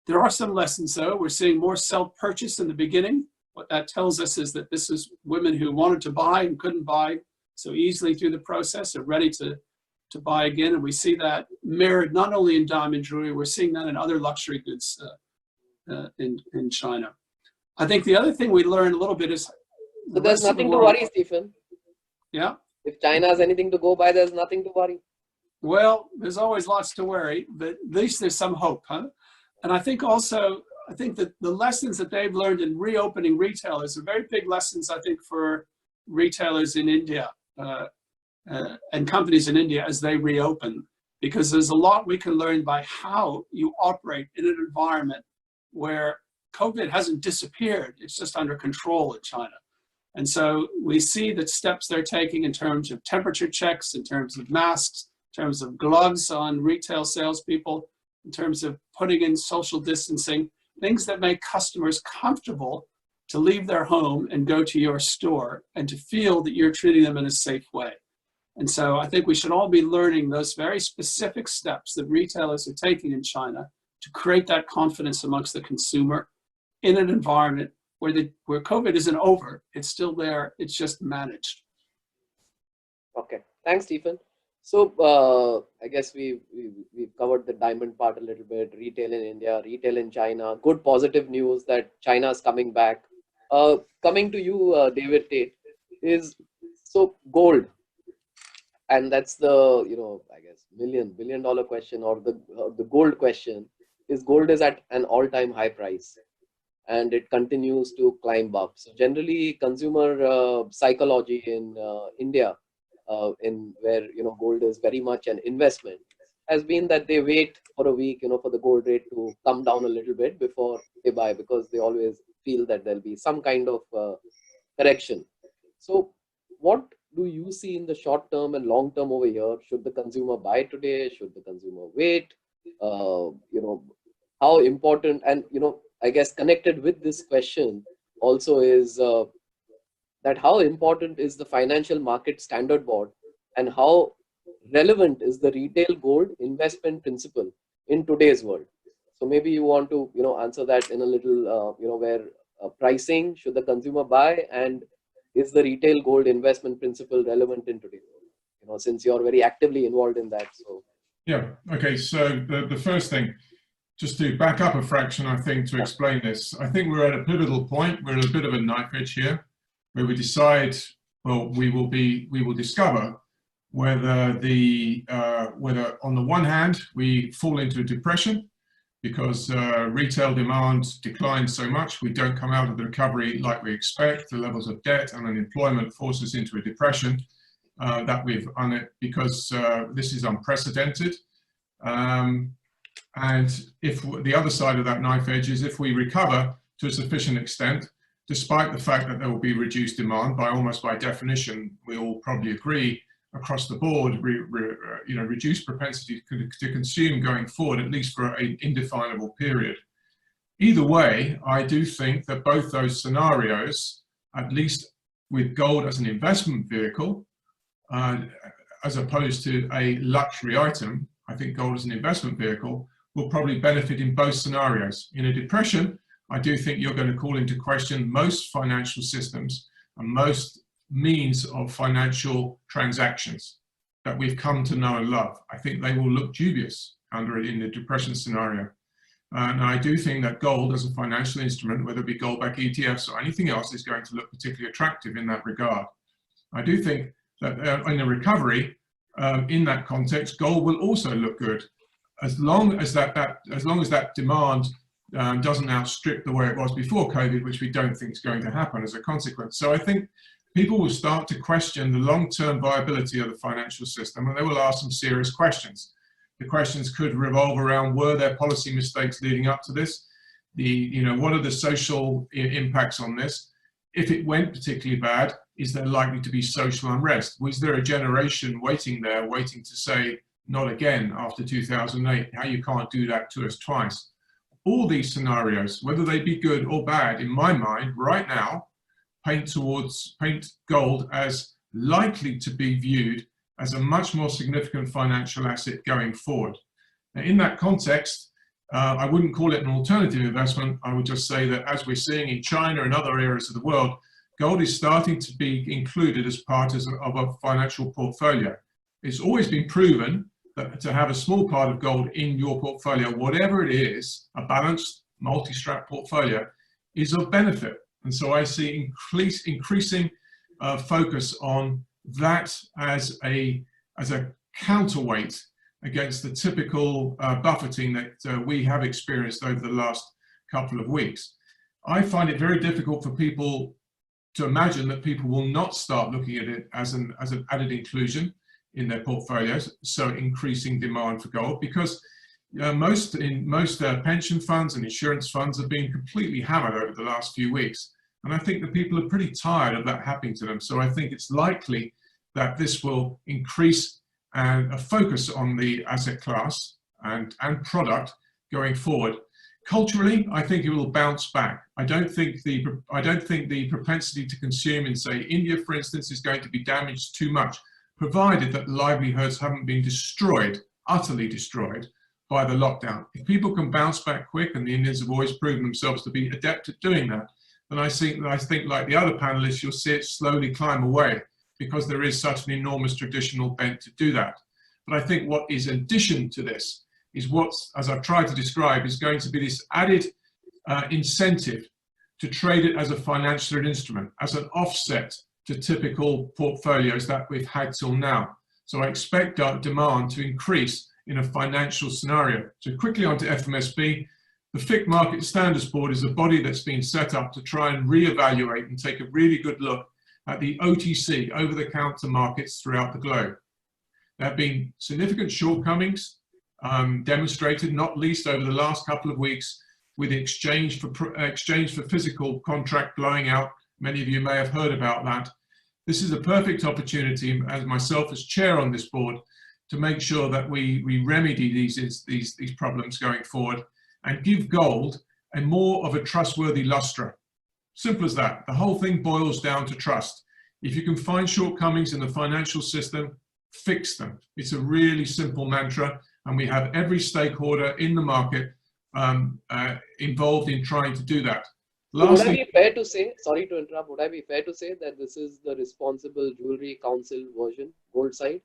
there are some lessons though. We're seeing more self-purchase in the beginning. What that tells us is that this is women who wanted to buy and couldn't buy so easily through the process are ready to buy again. And we see that mirrored not only in diamond jewelry, we're seeing that in other luxury goods in China. I think the other thing we learned a little bit is...
So there's nothing to worry, Stephen.
Yeah.
If China has anything to go by, there's nothing to worry.
Well, there's always lots to worry, but at least there's some hope, huh? And I think that the lessons that they've learned in reopening retailers are very big lessons, I think, for retailers in India and companies in India as they reopen, because there's a lot we can learn by how you operate in an environment where COVID hasn't disappeared. It's just under control in China. And so we see the steps they're taking in terms of temperature checks, in terms of masks, in terms of gloves on retail salespeople, in terms of putting in social distancing, things that make customers comfortable to leave their home and go to your store and to feel that you're treating them in a safe way. And so I think we should all be learning those very specific steps that retailers are taking in China to create that confidence amongst the consumer in an environment where COVID isn't over. It's still there. It's just managed.
Okay. Thanks, Stephen. So I guess we've covered the diamond part a little bit, retail in India, retail in China, good positive news that China is coming back. Coming to you, David Tait, is so gold. And that's the, I guess, billion dollar question or the gold question is gold is at an all-time high price and it continues to climb up. So generally consumer psychology in India, in where gold is very much an investment, has been that they wait for a week for the gold rate to come down a little bit before they buy, because they always feel that there'll be some kind of correction. So what do you see in the short term and long term over here? Should the consumer buy today? Should the consumer wait? How important, and I guess connected with this question also is that how important is the Financial Market Standard Board and how relevant is the retail gold investment principle in today's world? So maybe you want to answer that in a little where pricing, should the consumer buy, and is the retail gold investment principle relevant in today's world? Since you're very actively involved in that. So
yeah, okay. So the first thing, just to back up a fraction, I think, to explain this, I think we're at a pivotal point. We're at a bit of a knife edge here, where we decide, well, we will discover whether whether on the one hand we fall into a depression because retail demand declines so much, we don't come out of the recovery like we expect. The levels of debt and unemployment force us into a depression because this is unprecedented. And if the other side of that knife edge is if we recover to a sufficient extent, despite the fact that there will be reduced demand, almost by definition, we all probably agree across the board, reduced propensity to consume going forward, at least for an indefinable period. Either way, I do think that both those scenarios, at least with gold as an investment vehicle, as opposed to a luxury item, I think gold as an investment vehicle will probably benefit in both scenarios. In a depression, I do think you're going to call into question most financial systems and most means of financial transactions that we've come to know and love. I think they will look dubious under it in the depression scenario. And I do think that gold as a financial instrument, whether it be gold-backed ETFs or anything else, is going to look particularly attractive in that regard. I do think that in a recovery, in that context, gold will also look good, as long as that demand doesn't outstrip the way it was before COVID, which we don't think is going to happen as a consequence. So I think people will start to question the long-term viability of the financial system, and they will ask some serious questions. The questions could revolve around, were there policy mistakes leading up to this? What are the social impacts on this? If it went particularly bad, is there likely to be social unrest? Was there a generation waiting to say, not again after 2008, how you can't do that to us twice? All these scenarios, whether they be good or bad, in my mind, right now, paint gold as likely to be viewed as a much more significant financial asset going forward. Now, in that context, I wouldn't call it an alternative investment. I would just say that, as we're seeing in China and other areas of the world, gold is starting to be included as part of a financial portfolio. It's always been proven that to have a small part of gold in your portfolio, whatever it is, a balanced multi-strat portfolio, is of benefit. And so I see increasing focus on that as a counterweight against the typical buffeting that we have experienced over the last couple of weeks. I find it very difficult for people to imagine that people will not start looking at it as an added inclusion in their portfolios, so increasing demand for gold, because most pension funds and insurance funds have been completely hammered over the last few weeks. And I think that people are pretty tired of that happening to them. So I think it's likely that this will increase a focus on the asset class and product going forward. Culturally, I think it will bounce back. I don't think the propensity to consume in, say, India, for instance, is going to be damaged too much, provided that livelihoods haven't been destroyed, utterly destroyed, by the lockdown. If people can bounce back quick, and the Indians have always proven themselves to be adept at doing that, then I think like the other panelists, you'll see it slowly climb away, because there is such an enormous traditional bent to do that. But I think what is in addition to this is what, as I've tried to describe, is going to be this added incentive to trade it as a financial instrument, as an offset to typical portfolios that we've had till now. So I expect demand to increase in a financial scenario. So quickly onto FMSB. The FIC Market Standards Board is a body that's been set up to try and reevaluate and take a really good look at the OTC, over-the-counter markets throughout the globe. There have been significant shortcomings demonstrated, not least over the last couple of weeks, with exchange for physical contract blowing out. Many of you may have heard about that. This is a perfect opportunity, as myself as chair on this board, to make sure that we remedy these problems going forward and give gold a more of a trustworthy lustre. Simple as that. The whole thing boils down to trust. If you can find shortcomings in the financial system, fix them. It's a really simple mantra, and we have every stakeholder in the market involved in trying to do that.
Would I be fair to say, sorry to interrupt, would I be fair to say that this is the Responsible Jewellery Council version, gold side?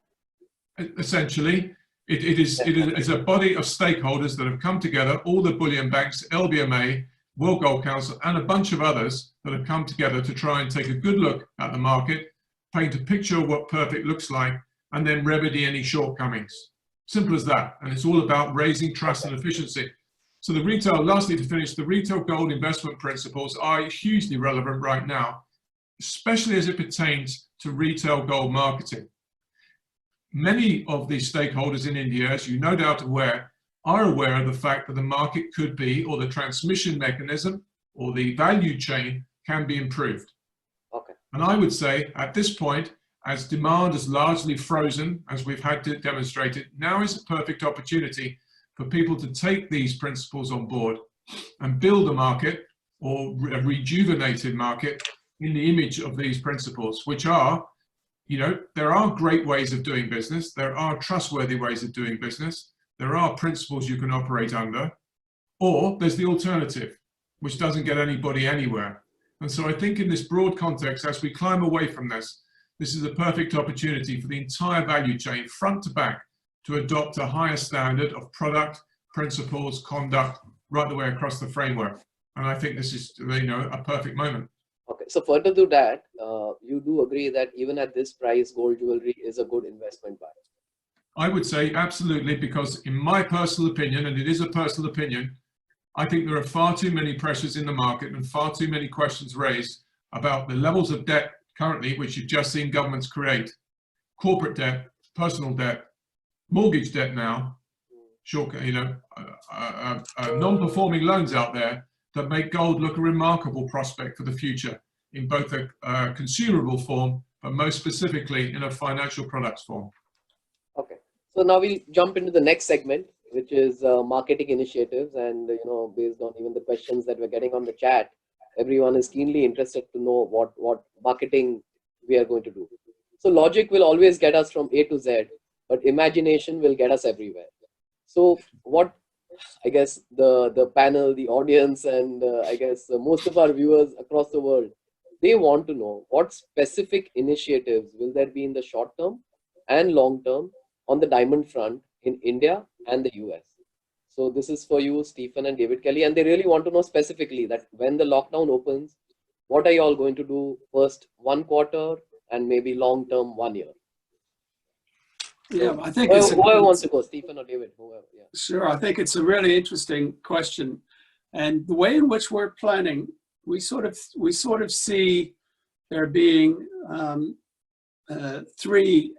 Essentially, it is a body of stakeholders that have come together, all the bullion banks, LBMA, World Gold Council, and a bunch of others that have come together to try and take a good look at the market, paint a picture of what perfect looks like, and then remedy any shortcomings. Simple as that. And it's all about raising trust and efficiency. So the retail, lastly to finish, the retail gold investment principles are hugely relevant right now, especially as it pertains to retail gold marketing. Many of these stakeholders in India, as you no doubt are aware of the fact that the market could be, or the transmission mechanism, or the value chain can be improved.
Okay.
And I would say at this point, as demand is largely frozen, as we've had to demonstrate it, now is a perfect opportunity for people to take these principles on board and build a market, or a rejuvenated market, in the image of these principles, which are, there are great ways of doing business. There are trustworthy ways of doing business. There are principles you can operate under, or there's the alternative, which doesn't get anybody anywhere. And so I think in this broad context, as we climb away from this, this is a perfect opportunity for the entire value chain, front to back, to adopt a higher standard of product, principles, conduct, right the way across the framework. And I think this is, you know, a perfect moment.
Okay, so further to that, you do agree that even at this price, gold jewelry is a good investment buy?
I would say absolutely, because in my personal opinion, and it is a personal opinion, I think there are far too many pressures in the market and far too many questions raised about the levels of debt currently, which you've just seen governments create, corporate debt, personal debt, mortgage debt now, short, you know, non-performing loans out there that make gold look a remarkable prospect for the future in both a consumable form, but most specifically in a financial products form.
Okay, so now we'll jump into the next segment, which is marketing initiatives. And, you know, based on even the questions that we're getting on the chat, everyone is keenly interested to know what marketing we are going to do. So logic will always get us from A to Z, but imagination will get us everywhere. So what, I guess, the panel, the audience, and I guess most of our viewers across the world, they want to know what specific initiatives will there be in the short term and long term on the diamond front in India and the US. So this is for you, Stephen and David Kellie, and they really want to know specifically that when the lockdown opens, what are you all going to do first 1 quarter and maybe long term 1 year?
Yeah, I think
whoever wants to go, Stephen or David, whoever. Yeah.
Sure, I think it's a really interesting question, and the way in which we're planning, we sort of see there being three,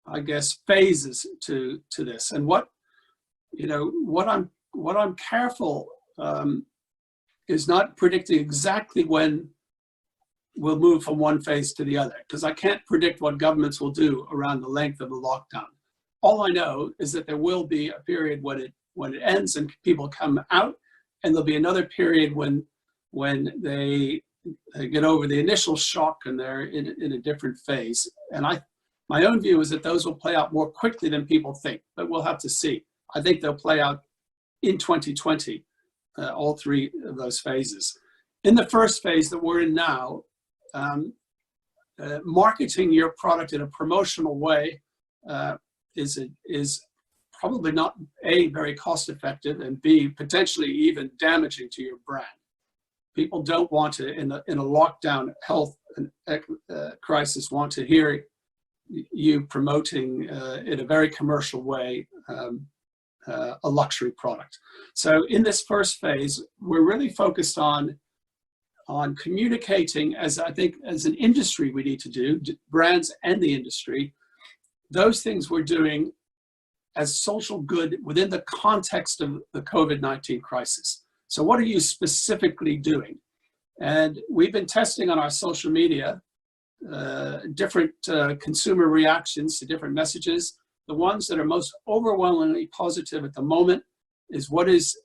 I guess, phases to this. And what I'm careful is not predicting exactly when we'll move from one phase to the other, because I can't predict what governments will do around the length of the lockdown. All I know is that there will be a period when it ends and people come out, and there'll be another period when they get over the initial shock and they're in a different phase. And my own view is that those will play out more quickly than people think, but we'll have to see. I think they'll play out in 2020, all three of those phases. In the first phase that we're in now, marketing your product in a promotional way is probably not A, very cost effective, and B, potentially even damaging to your brand. People don't want to, in a lockdown health crisis, want to hear you promoting in a very commercial way a luxury product. So in this first phase, we're really focused on communicating, as I think as an industry we need to do, brands and the industry, those things we're doing as social good within the context of the COVID-19 crisis. So what are you specifically doing? And we've been testing on our social media different consumer reactions to different messages. The ones that are most overwhelmingly positive at the moment is what is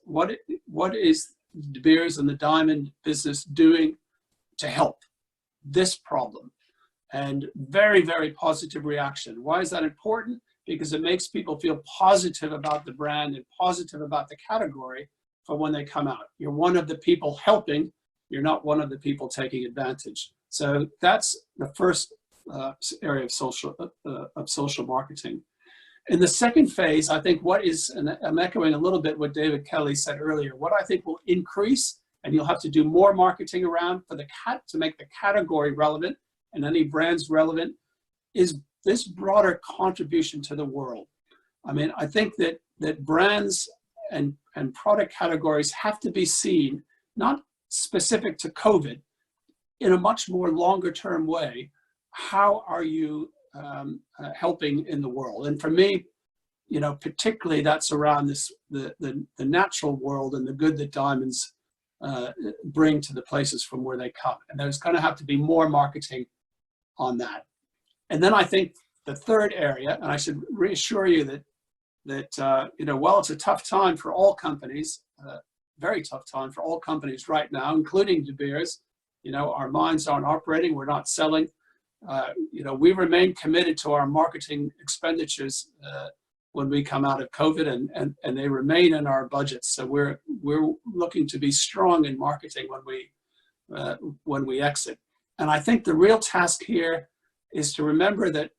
De Beers and the diamond business doing to help this problem? And very, very positive reaction. Why is that important? Because it makes people feel positive about the brand and positive about the category for when they come out. You're one of the people helping, you're not one of the people taking advantage. So that's the first area of social marketing. In the second phase, I think and I'm echoing a little bit what David Kellie said earlier, what I think will increase, and you'll have to do more marketing around to make the category relevant and any brands relevant, is this broader contribution to the world. I mean, I think that brands and product categories have to be seen, not specific to COVID, in a much more longer term way. How are you helping in the world? And for me, particularly that's around the natural world and the good that diamonds bring to the places from where they come. And there's going to have to be more marketing on that. And then I think the third area, and I should reassure you that while it's a tough time for all companies, very tough time for all companies right now, including De Beers, our mines aren't operating, we're not selling. We remain committed to our marketing expenditures when we come out of COVID, and they remain in our budgets. So we're looking to be strong in marketing when we exit. And I think the real task here is to remember that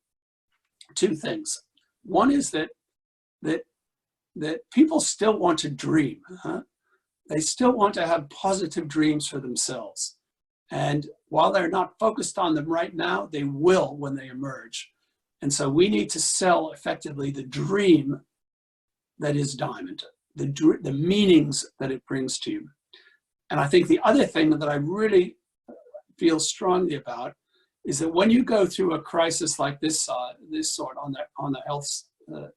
two things. One is that people still want to dream. They still want to have positive dreams for themselves. And while they're not focused on them right now, they will when they emerge. And so we need to sell effectively the dream that is Diamond, the meanings that it brings to you. And I think the other thing that I really feel strongly about is that when you go through a crisis like this sort on the health,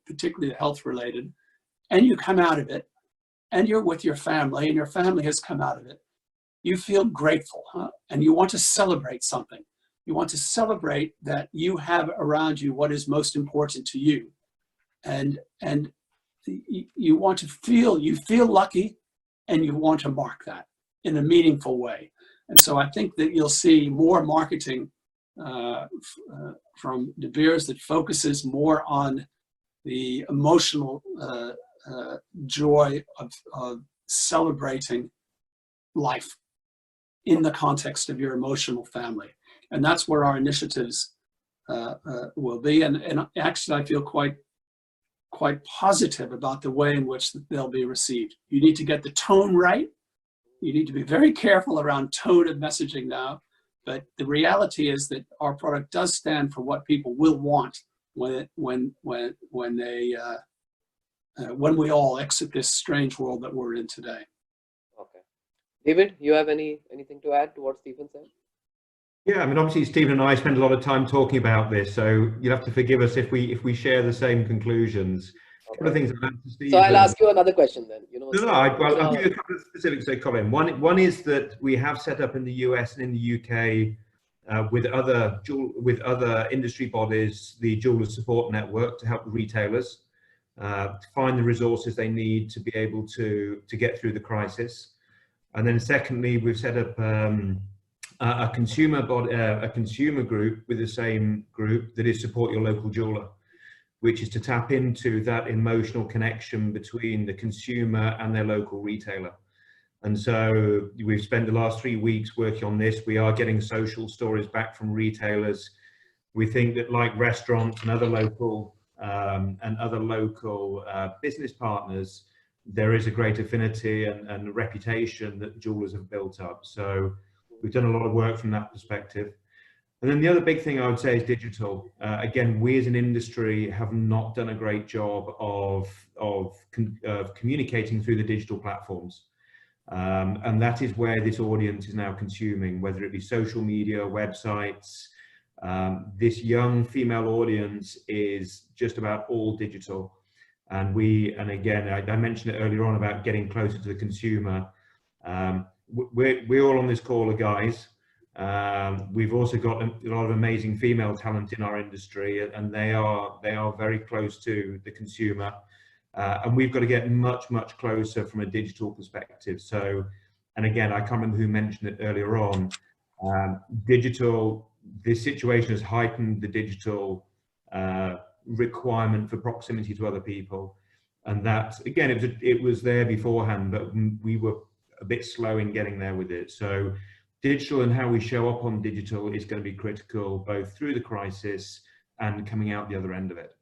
particularly the health related, and you come out of it, and you're with your family, and your family has come out of it, you feel grateful, and you want to celebrate something. You want to celebrate that you have around you what is most important to you, and you want to feel lucky, and you want to mark that in a meaningful way. And so I think that you'll see more marketing from De Beers that focuses more on the emotional joy of celebrating life in the context of your emotional family. And that's where our initiatives will be. And actually, I feel quite positive about the way in which they'll be received. You need to get the tone right. You need to be very careful around tone of messaging now. But the reality is that our product does stand for what people will want when we all exit this strange world that we're in today.
Okay, David, you have anything to add to what Stephen said?
Yeah, I mean, obviously Stephen and I spend a lot of time talking about this, so you'll have to forgive us if we share the same conclusions.
Okay.
One of the things I'll add to Stephen,
so I'll ask you another question then.
No, I'll give you a couple of specifics there, Colin. One is that we have set up in the US and in the UK with other industry bodies the Jeweller Support Network to help retailers to find the resources they need to be able to get through the crisis. And then secondly, we've set up a consumer group with the same group that is Support Your Local Jeweller, which is to tap into that emotional connection between the consumer and their local retailer. And so we've spent the last 3 weeks working on this. We are getting social stories back from retailers. We think that, like restaurants and other local business partners, there is a great affinity and a reputation that jewelers have built up. So we've done a lot of work from that perspective. And then the other big thing I would say is digital. Again, we as an industry have not done a great job of communicating through the digital platforms. And that is where this audience is now consuming, whether it be social media, websites. This young female audience is just about all digital. And again, I mentioned it earlier on about getting closer to the consumer. We're all on this call are guys. We've also got a lot of amazing female talent in our industry, and they are very close to the consumer. And we've got to get much closer from a digital perspective. So, and again, I can't remember who mentioned it earlier on. Digital, this situation has heightened the digital requirement for proximity to other people, and that again, it was there beforehand, but we were a bit slow in getting there with it. So digital and how we show up on digital is going to be critical, both through the crisis and coming out the other end of it.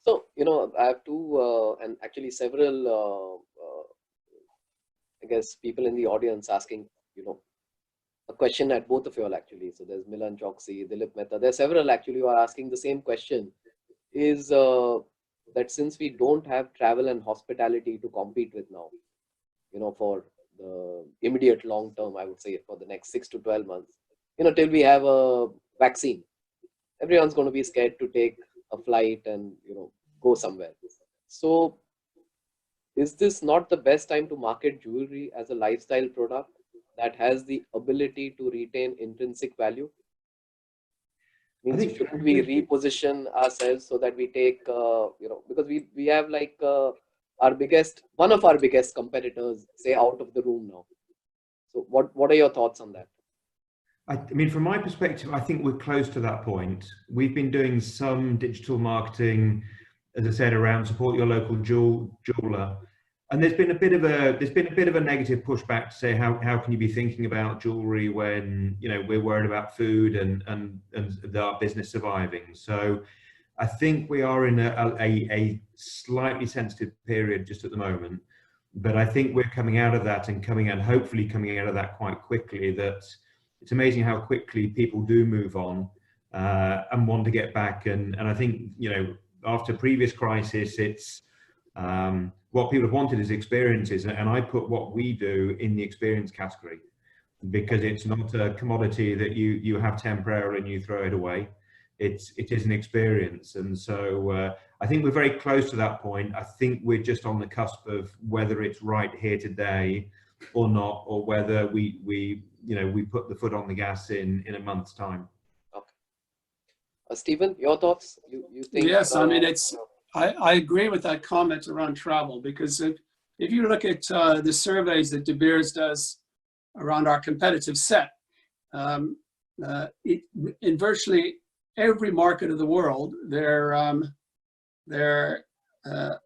So, I have two and actually several, I guess, people in the audience asking, a question at both of you all actually. So there's Milan Choksi, Dilip Mehta. There's several actually who are asking the same question, is that since we don't have travel and hospitality to compete with now, for the immediate long term, I would say for the next 6 to 12 months, till we have a vaccine, everyone's going to be scared to take a flight and, go somewhere. So is this not the best time to market jewelry as a lifestyle product that has the ability to retain intrinsic value? Means shouldn't we reposition ourselves so that we take, because we have like one of our biggest competitors, say, out of the room now. So what are your thoughts on that?
I mean, from my perspective, I think we're close to that point. We've been doing some digital marketing, as I said, around Support Your Local Jeweller. And there's been a bit of a negative pushback to say how can you be thinking about jewellery when we're worried about food and our business surviving. So I think we are in a slightly sensitive period just at the moment, but I think we're coming out of that and hopefully coming out of that quite quickly. That it's amazing how quickly people do move on and want to get back. And I think after previous crisis, it's what people have wanted is experiences, and I put what we do in the experience category because it's not a commodity that you have temporarily and you throw it away. It is an experience, and so I think we're very close to that point. I think we're just on the cusp of whether it's right here today or not, or whether we put the foot on the gas in a month's time.
Okay, Stephen, your thoughts? You think?
Yes, I mean I agree with that comment around travel, because if you look at the surveys that De Beers does around our competitive set, in virtually every market of the world, they're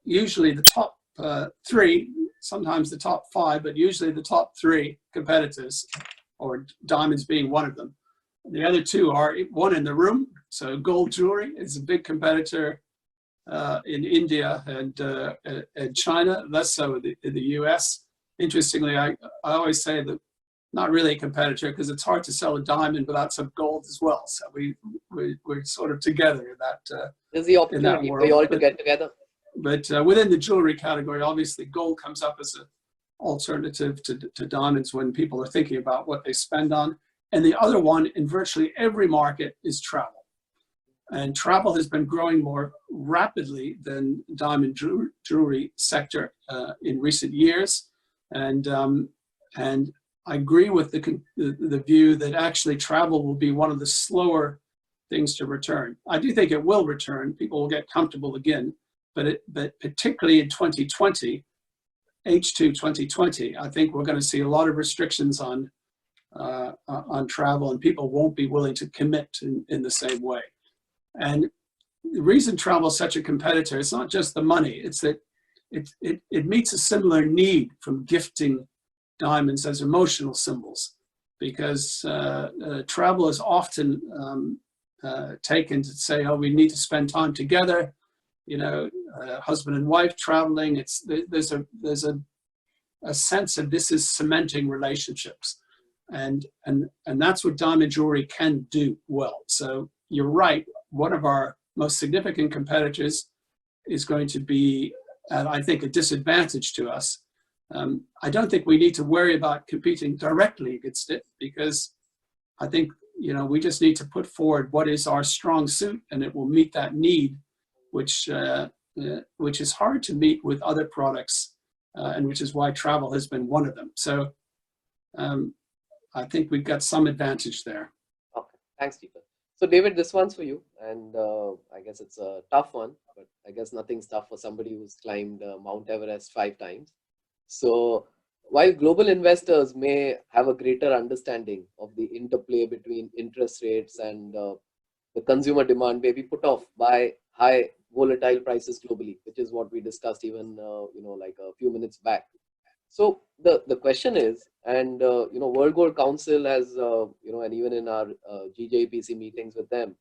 usually the top three, sometimes the top five, but usually the top three competitors, or diamonds being one of them. The other two are one in the room. So gold jewelry is a big competitor in India and China, less so in the US. Interestingly, I always say that not really a competitor, because it's hard to sell a diamond without some gold as well. So we're sort of together in that.
There's the opportunity for you all to get together.
But within the jewelry category, obviously gold comes up as an alternative to diamonds when people are thinking about what they spend on. And the other one in virtually every market is travel. And travel has been growing more rapidly than diamond jewelry sector in recent years. And I agree with the view that actually travel will be one of the slower things to return. I do think it will return. People will get comfortable again, but particularly in 2020, H2 2020, I think we're going to see a lot of restrictions on travel, and people won't be willing to commit in the same way. And the reason travel is such a competitor, it's not just the money, it's that it meets a similar need from gifting diamonds as emotional symbols, because travel is often taken to say, oh, we need to spend time together, husband and wife traveling. There's a sense of this is cementing relationships, and that's what diamond jewelry can do well. So you're right, one of our most significant competitors is going to be, I think, a disadvantage to us. I don't think we need to worry about competing directly against it, because I think we just need to put forward what is our strong suit, and it will meet that need, which is hard to meet with other products, and which is why travel has been one of them. So I think we've got some advantage there.
Okay, thanks, Stephen. So David, this one's for you, and I guess it's a tough one, but I guess nothing's tough for somebody who's climbed Mount Everest 5 times. So while global investors may have a greater understanding of the interplay between interest rates and the consumer demand may be put off by high volatile prices globally, which is what we discussed even like a few minutes back. So the question is, and World Gold Council has and even in our GJEPC meetings with them,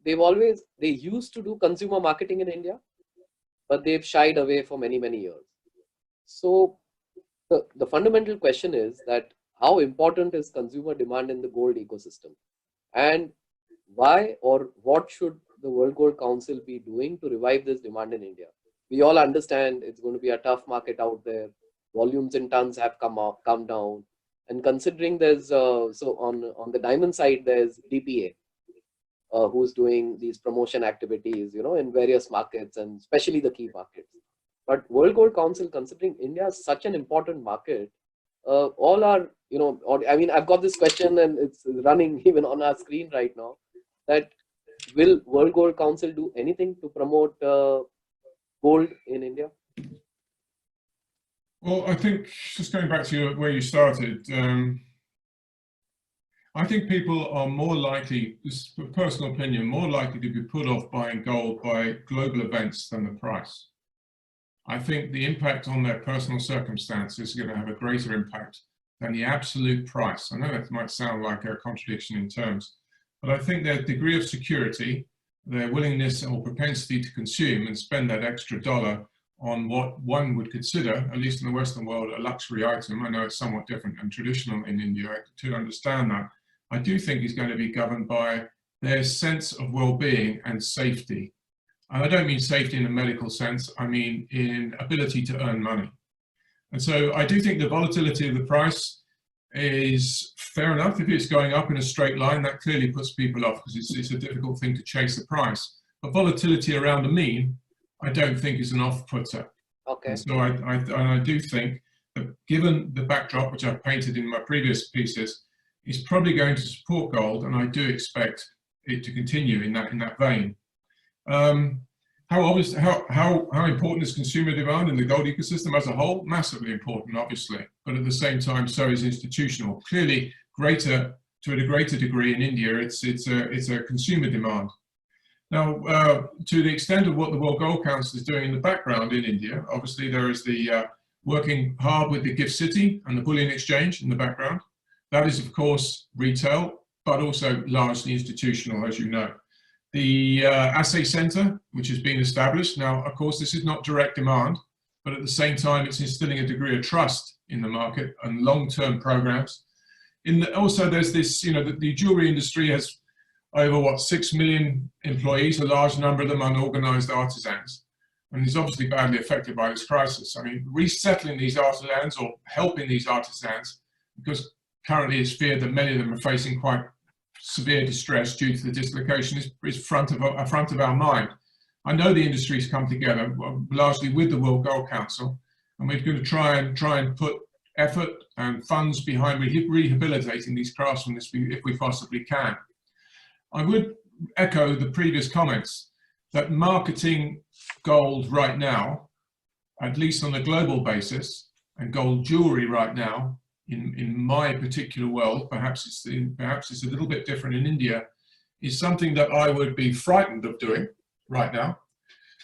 they used to do consumer marketing in India, but they've shied away for many years. So the fundamental question is that how important is consumer demand in the gold ecosystem, and why or what should the World Gold Council be doing to revive this demand in India? We all understand it's going to be a tough market out there. Volumes in tons have come down, and considering there's so on the diamond side there's DPA who's doing these promotion activities in various markets, and especially the key markets. But World Gold Council, considering India is such an important market, all our I've got this question and it's running even on our screen right now, that will World Gold Council do anything to promote gold in India?
Well, I think, just going back to where you started, I think people are more likely, this is a personal opinion, more likely to be put off buying gold by global events than the price. I think the impact on their personal circumstances is going to have a greater impact than the absolute price. I know that might sound like a contradiction in terms, but I think their degree of security, their willingness or propensity to consume and spend that extra dollar on what one would consider, at least in the Western world, a luxury item. I know it's somewhat different and traditional in India to understand that. I do think is going to be governed by their sense of well-being and safety. And I don't mean safety in a medical sense, I mean in ability to earn money. And so I do think the volatility of the price is fair enough. If it's going up in a straight line, that clearly puts people off because it's a difficult thing to chase the price. But volatility around the mean, I don't think is an off-putter.
Okay.
And so I do think that given the backdrop, which I've painted in my previous pieces, is probably going to support gold, and I do expect it to continue in that vein. How important is consumer demand in the gold ecosystem as a whole? Massively important, obviously, but at the same time, so is institutional. Clearly, to a greater degree in India, it's a consumer demand. Now, to the extent of what the World Gold Council is doing in the background in India, obviously there is the working hard with the gift city and the bullion exchange in the background. That is, of course, retail, but also largely institutional, as you know. The assay center, which has been established. Now, of course, this is not direct demand, but at the same time, it's instilling a degree of trust in the market and long-term programs. Also, there's this, the jewelry industry has over 6 million employees, a large number of them unorganized artisans, and is obviously badly affected by this crisis. I mean, resettling these artisans or helping these artisans, because currently it's feared that many of them are facing quite severe distress due to the dislocation, is front of our mind. I know the industry's come together largely with the World Gold Council, and we're going to try and put effort and funds behind rehabilitating these craftsmen if we possibly can. I would echo the previous comments that marketing gold right now, at least on a global basis, and gold jewelry right now, in my particular world, perhaps it's a little bit different in India, is something that I would be frightened of doing right now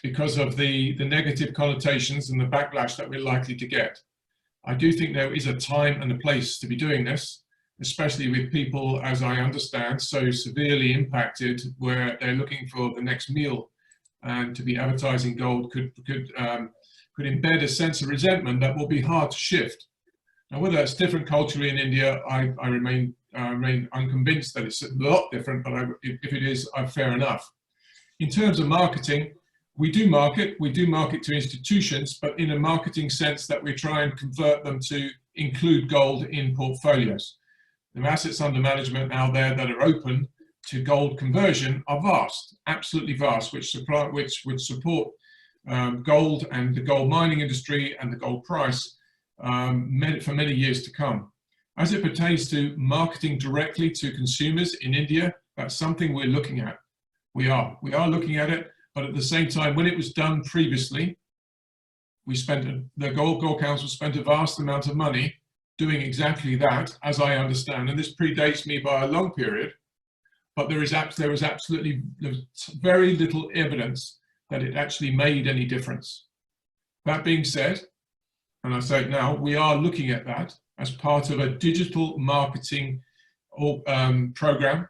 because of the negative connotations and the backlash that we're likely to get. I do think there is a time and a place to be doing this, especially with people, as I understand, so severely impacted where they're looking for the next meal, and to be advertising gold could embed a sense of resentment that will be hard to shift. Now, whether that's different culturally in India, I remain unconvinced that it's a lot different, but if it is, fair enough. In terms of marketing, we do market to institutions, but in a marketing sense that we try and convert them to include gold in portfolios. The assets under management out there that are open to gold conversion are vast, absolutely vast, which would support gold and the gold mining industry and the gold price for many years to come. As it pertains to marketing directly to consumers in India, that's something we're looking at. We are looking at it, but at the same time, when it was done previously, the Gold Council spent a vast amount of money doing exactly that, as I understand, and this predates me by a long period, but there was very little evidence that it actually made any difference. That being said, and I say it now, we are looking at that as part of a digital marketing program.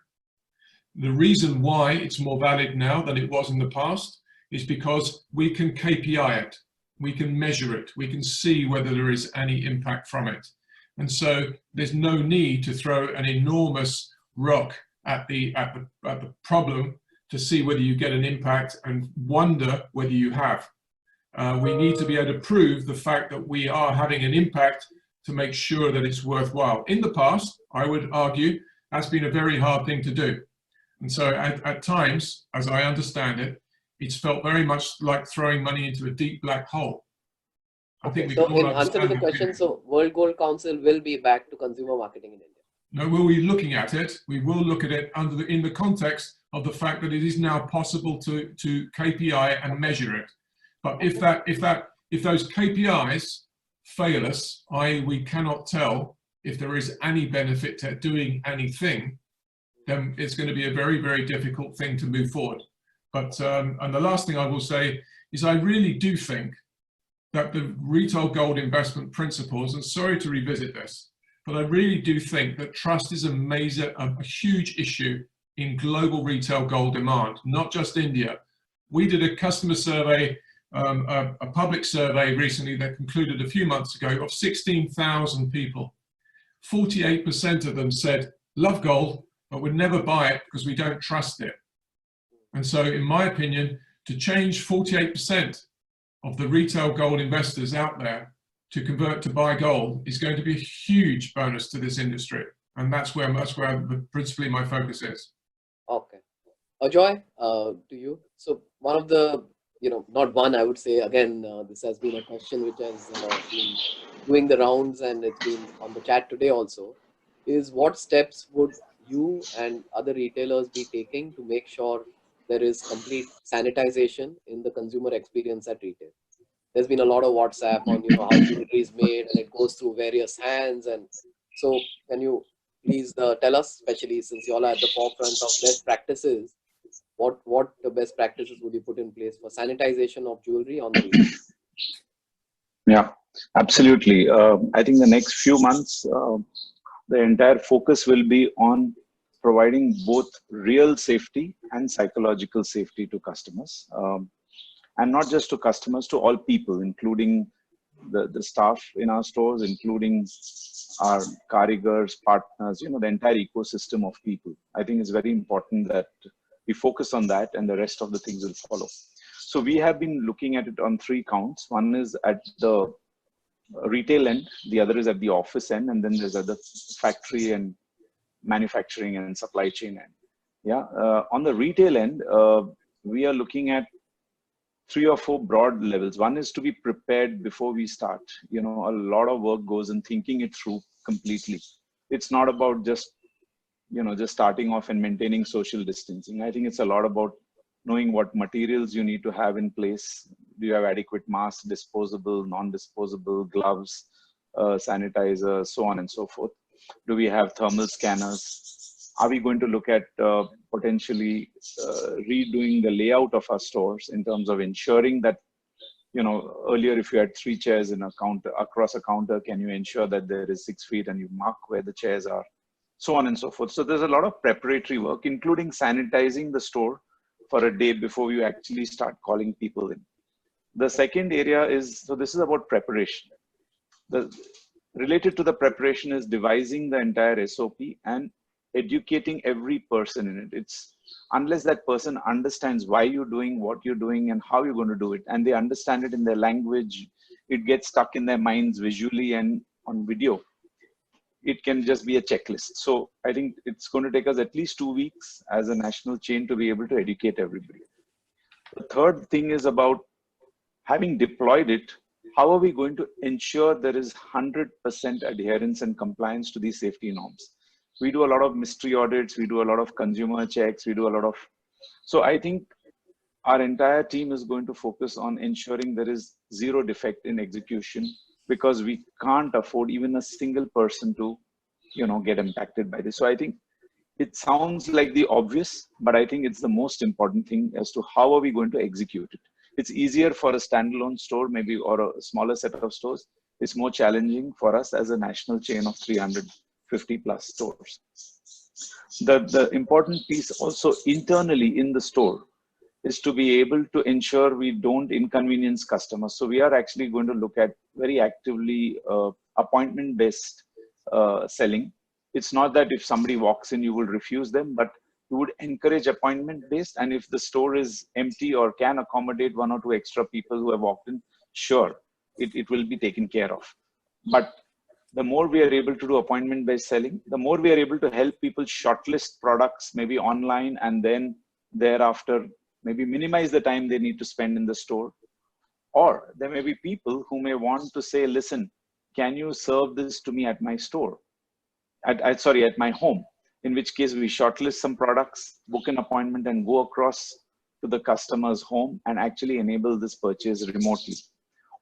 The reason why it's more valid now than it was in the past is because we can KPI it, we can measure it, we can see whether there is any impact from it. And so there's no need to throw an enormous rock at the problem to see whether you get an impact and wonder whether you have. We need to be able to prove the fact that we are having an impact to make sure that it's worthwhile. In the past, I would argue, that's been a very hard thing to do. And so at times, as I understand it, it's felt very much like throwing money into a deep black hole. I think
so in answer to the question, so World Gold Council will be back to consumer marketing in India?
No, we'll be looking at it. We will look at it in the context of the fact that it is now possible to KPI and measure it. But if those KPIs fail us, i.e. we cannot tell if there is any benefit to doing anything, then it's going to be a very, very difficult thing to move forward. But and the last thing I will say is I really do think that the retail gold investment principles, and sorry to revisit this, but I really do think that trust is a huge issue in global retail gold demand, not just India. We did a customer survey, a public survey recently that concluded a few months ago of 16,000 people. 48% of them said, love gold, but would never buy it because we don't trust it. And so in my opinion, to change 48% of the retail gold investors out there to convert to buy gold is going to be a huge bonus to this industry. And that's where principally my focus is.
Okay. Ajoy, to you. So one of the, not one, I would say, again, this has been a question which has been doing the rounds and it's been on the chat today also, is what steps would you and other retailers be taking to make sure there is complete sanitization in the consumer experience at retail? There's been a lot of WhatsApp on, how jewelry is made and it goes through various hands. And so can you please tell us, especially since you all are at the forefront of best practices, what the best practices would you put in place for sanitization of jewelry on the retail?
Yeah, absolutely. I think the next few months, the entire focus will be on providing both real safety and psychological safety to customers. And not just to customers, to all people, including the staff in our stores, including our karigars, partners, the entire ecosystem of people. I think it's very important that we focus on that and the rest of the things will follow. So we have been looking at it on 3 counts. One is at the retail end, the other is at the office end, and then there's at the factory and manufacturing and supply chain end. Yeah, on the retail end, we are looking at 3 or 4 broad levels. One is to be prepared before we start. A lot of work goes in thinking it through completely. It's not about just starting off and maintaining social distancing. I think it's a lot about knowing what materials you need to have in place. Do you have adequate masks, disposable, non-disposable, gloves, sanitizer, so on and so forth? Do we have thermal scanners? Are we going to look at potentially redoing the layout of our stores in terms of ensuring that, earlier if you had 3 chairs in a counter, across a counter, can you ensure that there is 6 feet and you mark where the chairs are, so on and so forth. So there's a lot of preparatory work, including sanitizing the store for a day before you actually start calling people in. The second area is, so this is about preparation. Related to the preparation is devising the entire SOP and educating every person in it. It's unless that person understands why you're doing what you're doing and how you're going to do it, and they understand it in their language, it gets stuck in their minds visually and on video, it can just be a checklist. So I think it's going to take us at least 2 weeks as a national chain to be able to educate everybody. The third thing is about having deployed it, how are we going to ensure there is 100% adherence and compliance to these safety norms? We do a lot of mystery audits, we do a lot of consumer checks, we do a lot of, so I think our entire team is going to focus on ensuring there is 0 defect in execution, because we can't afford even a single person to, get impacted by this. So I think it sounds like the obvious, but I think it's the most important thing as to how are we going to execute it. It's easier for a standalone store, maybe, or a smaller set of stores. It's more challenging for us as a national chain of 350 plus stores. The important piece also internally in the store is to be able to ensure we don't inconvenience customers. So we are actually going to look at very actively appointment-based selling. It's not that if somebody walks in, you will refuse them, but you would encourage appointment-based. And if the store is empty or can accommodate 1 or 2 extra people who have walked in, sure, it will be taken care of. But the more we are able to do appointment-based selling, the more we are able to help people shortlist products, maybe online, and then thereafter, maybe minimize the time they need to spend in the store. Or there may be people who may want to say, listen, can you serve this to me at my store? At my home, in which case we shortlist some products, book an appointment and go across to the customer's home and actually enable this purchase remotely.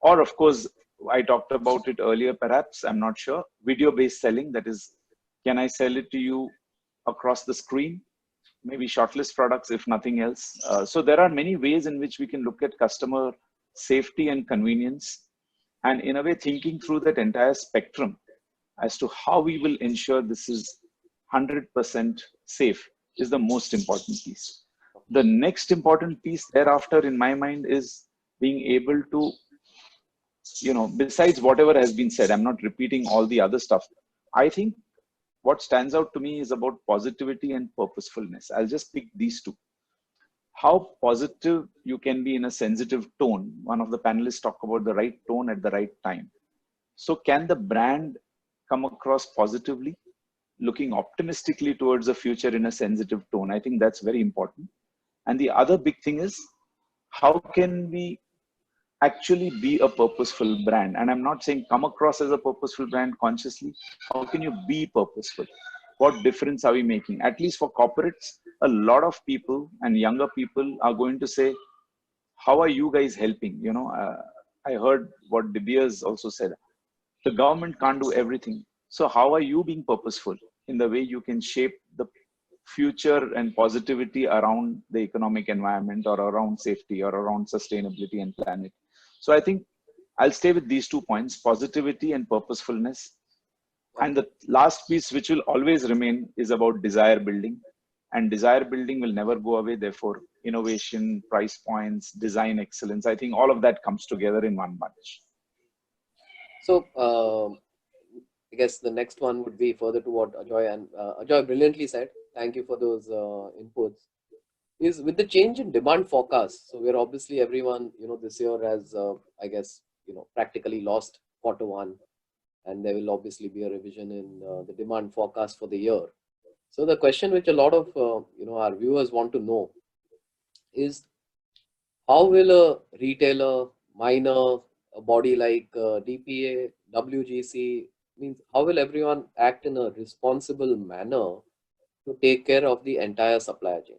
Or of course, I talked about it earlier, perhaps, I'm not sure, video-based selling, that is, can I sell it to you across the screen? Maybe shortlist products, if nothing else. So there are many ways in which we can look at customer safety and convenience And in a way, thinking through that entire spectrum as to how we will ensure this is 100% safe is the most important piece. The next important piece thereafter in my mind is being able to, besides whatever has been said, I'm not repeating all the other stuff. I think what stands out to me is about positivity and purposefulness. I'll just pick these two. How positive you can be in a sensitive tone. One of the panelists talked about the right tone at the right time. So can the brand come across positively, looking optimistically towards the future in a sensitive tone? I think that's very important. And the other big thing is, how can we actually be a purposeful brand? And I'm not saying come across as a purposeful brand consciously. How can you be purposeful? What difference are we making? At least for corporates, a lot of people and younger people are going to say, how are you guys helping? I heard what De Beers also said. The government can't do everything. So how are you being purposeful in the way you can shape the future and positivity around the economic environment or around safety or around sustainability and planet? So I think I'll stay with these 2 points, positivity and purposefulness. And the last piece, which will always remain, is about desire building. And desire building will never go away. Therefore, innovation, price points, design excellence, I think all of that comes together in one bunch.
So I guess the next one would be further to what Ajoy and Ajoy brilliantly said. Thank you for those inputs. Is with the change in demand forecast. So we're obviously everyone, this year has, I guess, practically lost Q1, and there will obviously be a revision in the demand forecast for the year. So the question which a lot of, our viewers want to know is, how will a retailer, miner, a body like DPA, WGC, means how will everyone act in a responsible manner to take care of the entire supply chain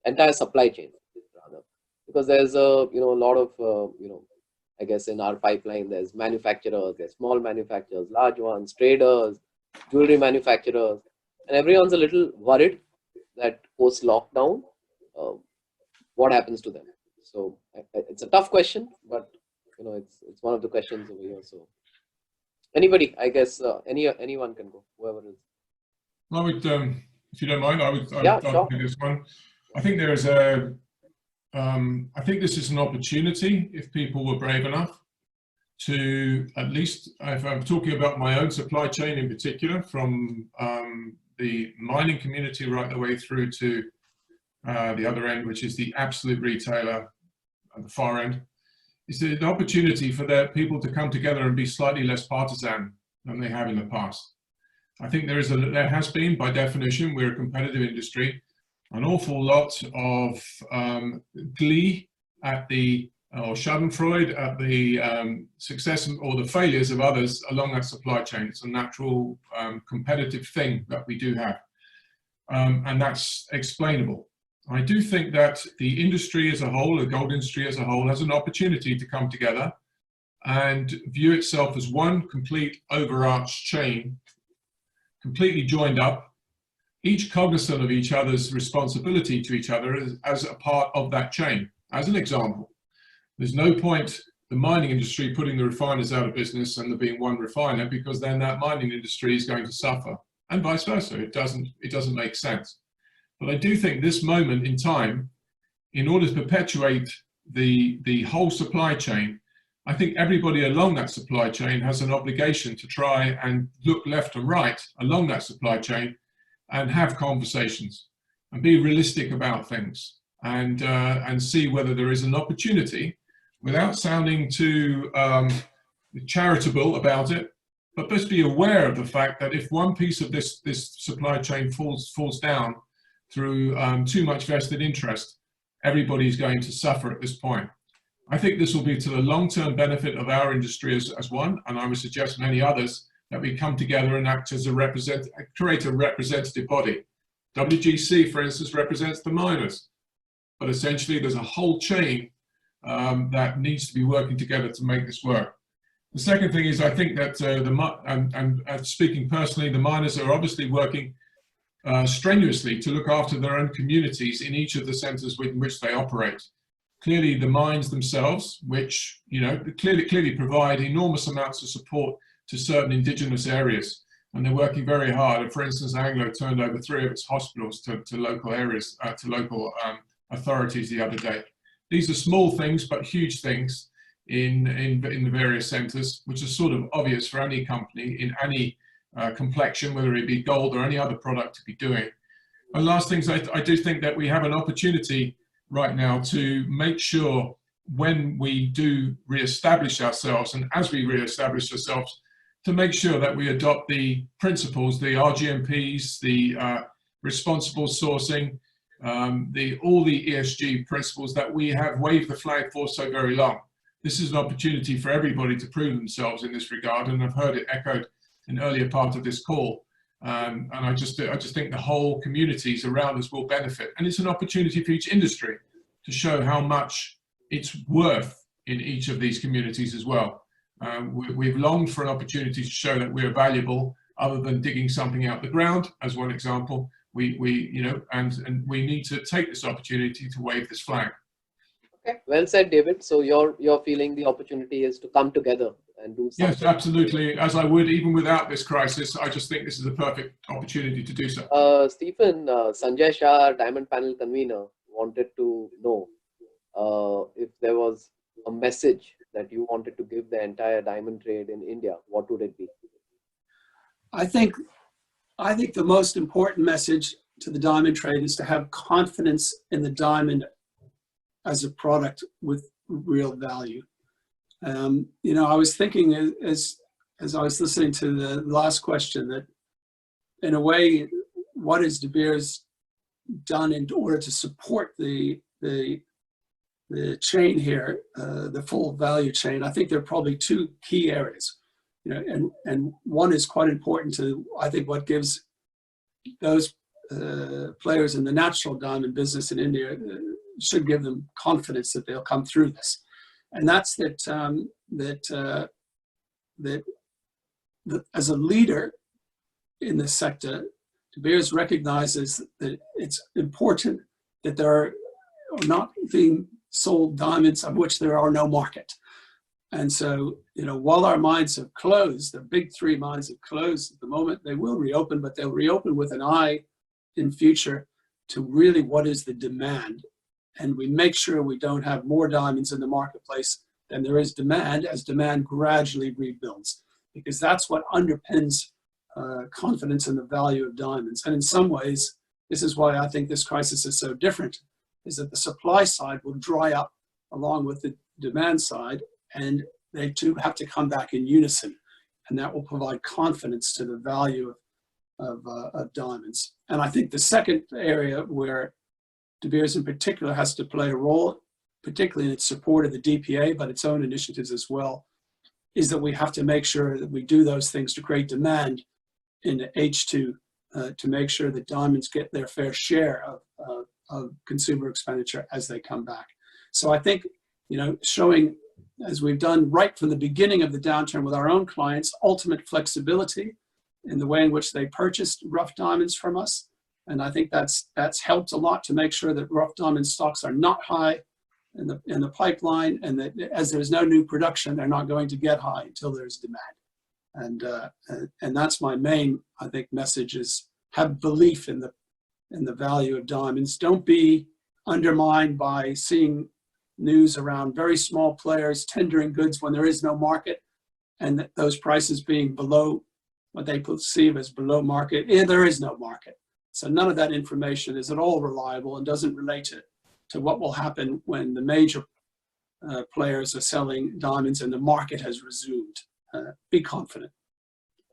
rather? Because there's a lot of I guess in our pipeline there's manufacturers, there's small manufacturers, large ones, traders, jewelry manufacturers, and everyone's a little worried that post lockdown what happens to them. So it's a tough question, but it's one of the questions over here. So anybody, I guess anyone can go, whoever is.
I would, if you don't mind, I would
Sure.
do this one. I think there is I think this is an opportunity if people were brave enough to, at least, if I'm talking about my own supply chain in particular, from the mining community right the way through to the other end, which is the absolute retailer at the far end, is an opportunity for their people to come together and be slightly less partisan than they have in the past. I think there has been, by definition, we're a competitive industry, an awful lot of glee at the, or schadenfreude at the success or the failures of others along that supply chain. It's a natural competitive thing that we do have, and that's explainable. I do think that the industry as a whole, the gold industry as a whole, has an opportunity to come together and view itself as one complete overarched chain, completely joined up, each cognizant of each other's responsibility to each other as a part of that chain. As an example, there's no point the mining industry putting the refiners out of business and there being one refiner, because then that mining industry is going to suffer, and vice versa. It doesn't make sense. But I do think this moment in time, in order to perpetuate the whole supply chain, I think everybody along that supply chain has an obligation to try and look left and right along that supply chain and have conversations and be realistic about things, and see whether there is an opportunity, without sounding too charitable about it, but just be aware of the fact that if one piece of this supply chain falls down through too much vested interest, everybody's going to suffer at this point. I think this will be to the long-term benefit of our industry as one, and I would suggest many others, that we come together and act as create a representative body. WGC, for instance, represents the miners, but essentially there's a whole chain that needs to be working together to make this work. The second thing is, I think that speaking personally, the miners are obviously working strenuously to look after their own communities in each of the centres in which they operate. Clearly, the mines themselves, which clearly provide enormous amounts of support to certain indigenous areas, and they're working very hard. For instance, Anglo turned over 3 of its hospitals to local areas, to local authorities the other day. These are small things, but huge things in the various centres, which is sort of obvious for any company in any complexion, whether it be gold or any other product, to be doing. And last things, I do think that we have an opportunity right now to make sure when we do re-establish ourselves, and as we re-establish ourselves, to make sure that we adopt the principles, the RGMPs, the responsible sourcing, all the ESG principles that we have waved the flag for so very long. This is an opportunity for everybody to prove themselves in this regard, and I've heard it echoed in earlier part of this call. And I just think the whole communities around us will benefit, and it's an opportunity for each industry to show how much it's worth in each of these communities as well. We've longed for an opportunity to show that we're valuable, other than digging something out the ground, as one example. And we need to take this opportunity to wave this flag.
Okay, well said, David. So you're feeling the opportunity is to come together and do something.
Yes, absolutely. As I would even without this crisis, I just think this is a perfect opportunity to do so.
Stephen, Sanjay Shah, Diamond Panel convener, wanted to know if there was a message that you wanted to give the entire diamond trade in India, what would it be?
I think the most important message to the diamond trade is to have confidence in the diamond as a product with real value. I was thinking as I was listening to the last question that, in a way, what has De Beers done in order to support the chain here, the full value chain? I think there are probably 2 key areas, and one is quite important to, I think, what gives those players in the natural diamond business in India should give them confidence that they'll come through this, and that's that as a leader in this sector, De Beers recognizes that it's important that there are not being sold diamonds of which there are no market. And so, while our mines have closed, the big 3 mines have closed at the moment, they will reopen, but they'll reopen with an eye in future to really what is the demand. And we make sure we don't have more diamonds in the marketplace than there is demand, as demand gradually rebuilds, because that's what underpins confidence in the value of diamonds. And in some ways, this is why I think this crisis is so different, is that the supply side will dry up along with the demand side, and they too have to come back in unison. And that will provide confidence to the value of diamonds. And I think the second area where De Beers in particular has to play a role, particularly in its support of the DPA, but its own initiatives as well, is that we have to make sure that we do those things to create demand in H2 to make sure that diamonds get their fair share of consumer expenditure as they come back. So I think, showing, as we've done right from the beginning of the downturn with our own clients, ultimate flexibility in the way in which they purchased rough diamonds from us. And I think that's helped a lot to make sure that rough diamond stocks are not high in the pipeline, and that as there's no new production, they're not going to get high until there's demand. And that's my main, I think, message, is have belief in the value of diamonds. Don't be undermined by seeing news around very small players tendering goods when there is no market, and those prices being below what they perceive as below market. There is no market. So none of that information is at all reliable and doesn't relate to what will happen when the major players are selling diamonds and the market has resumed. Be confident.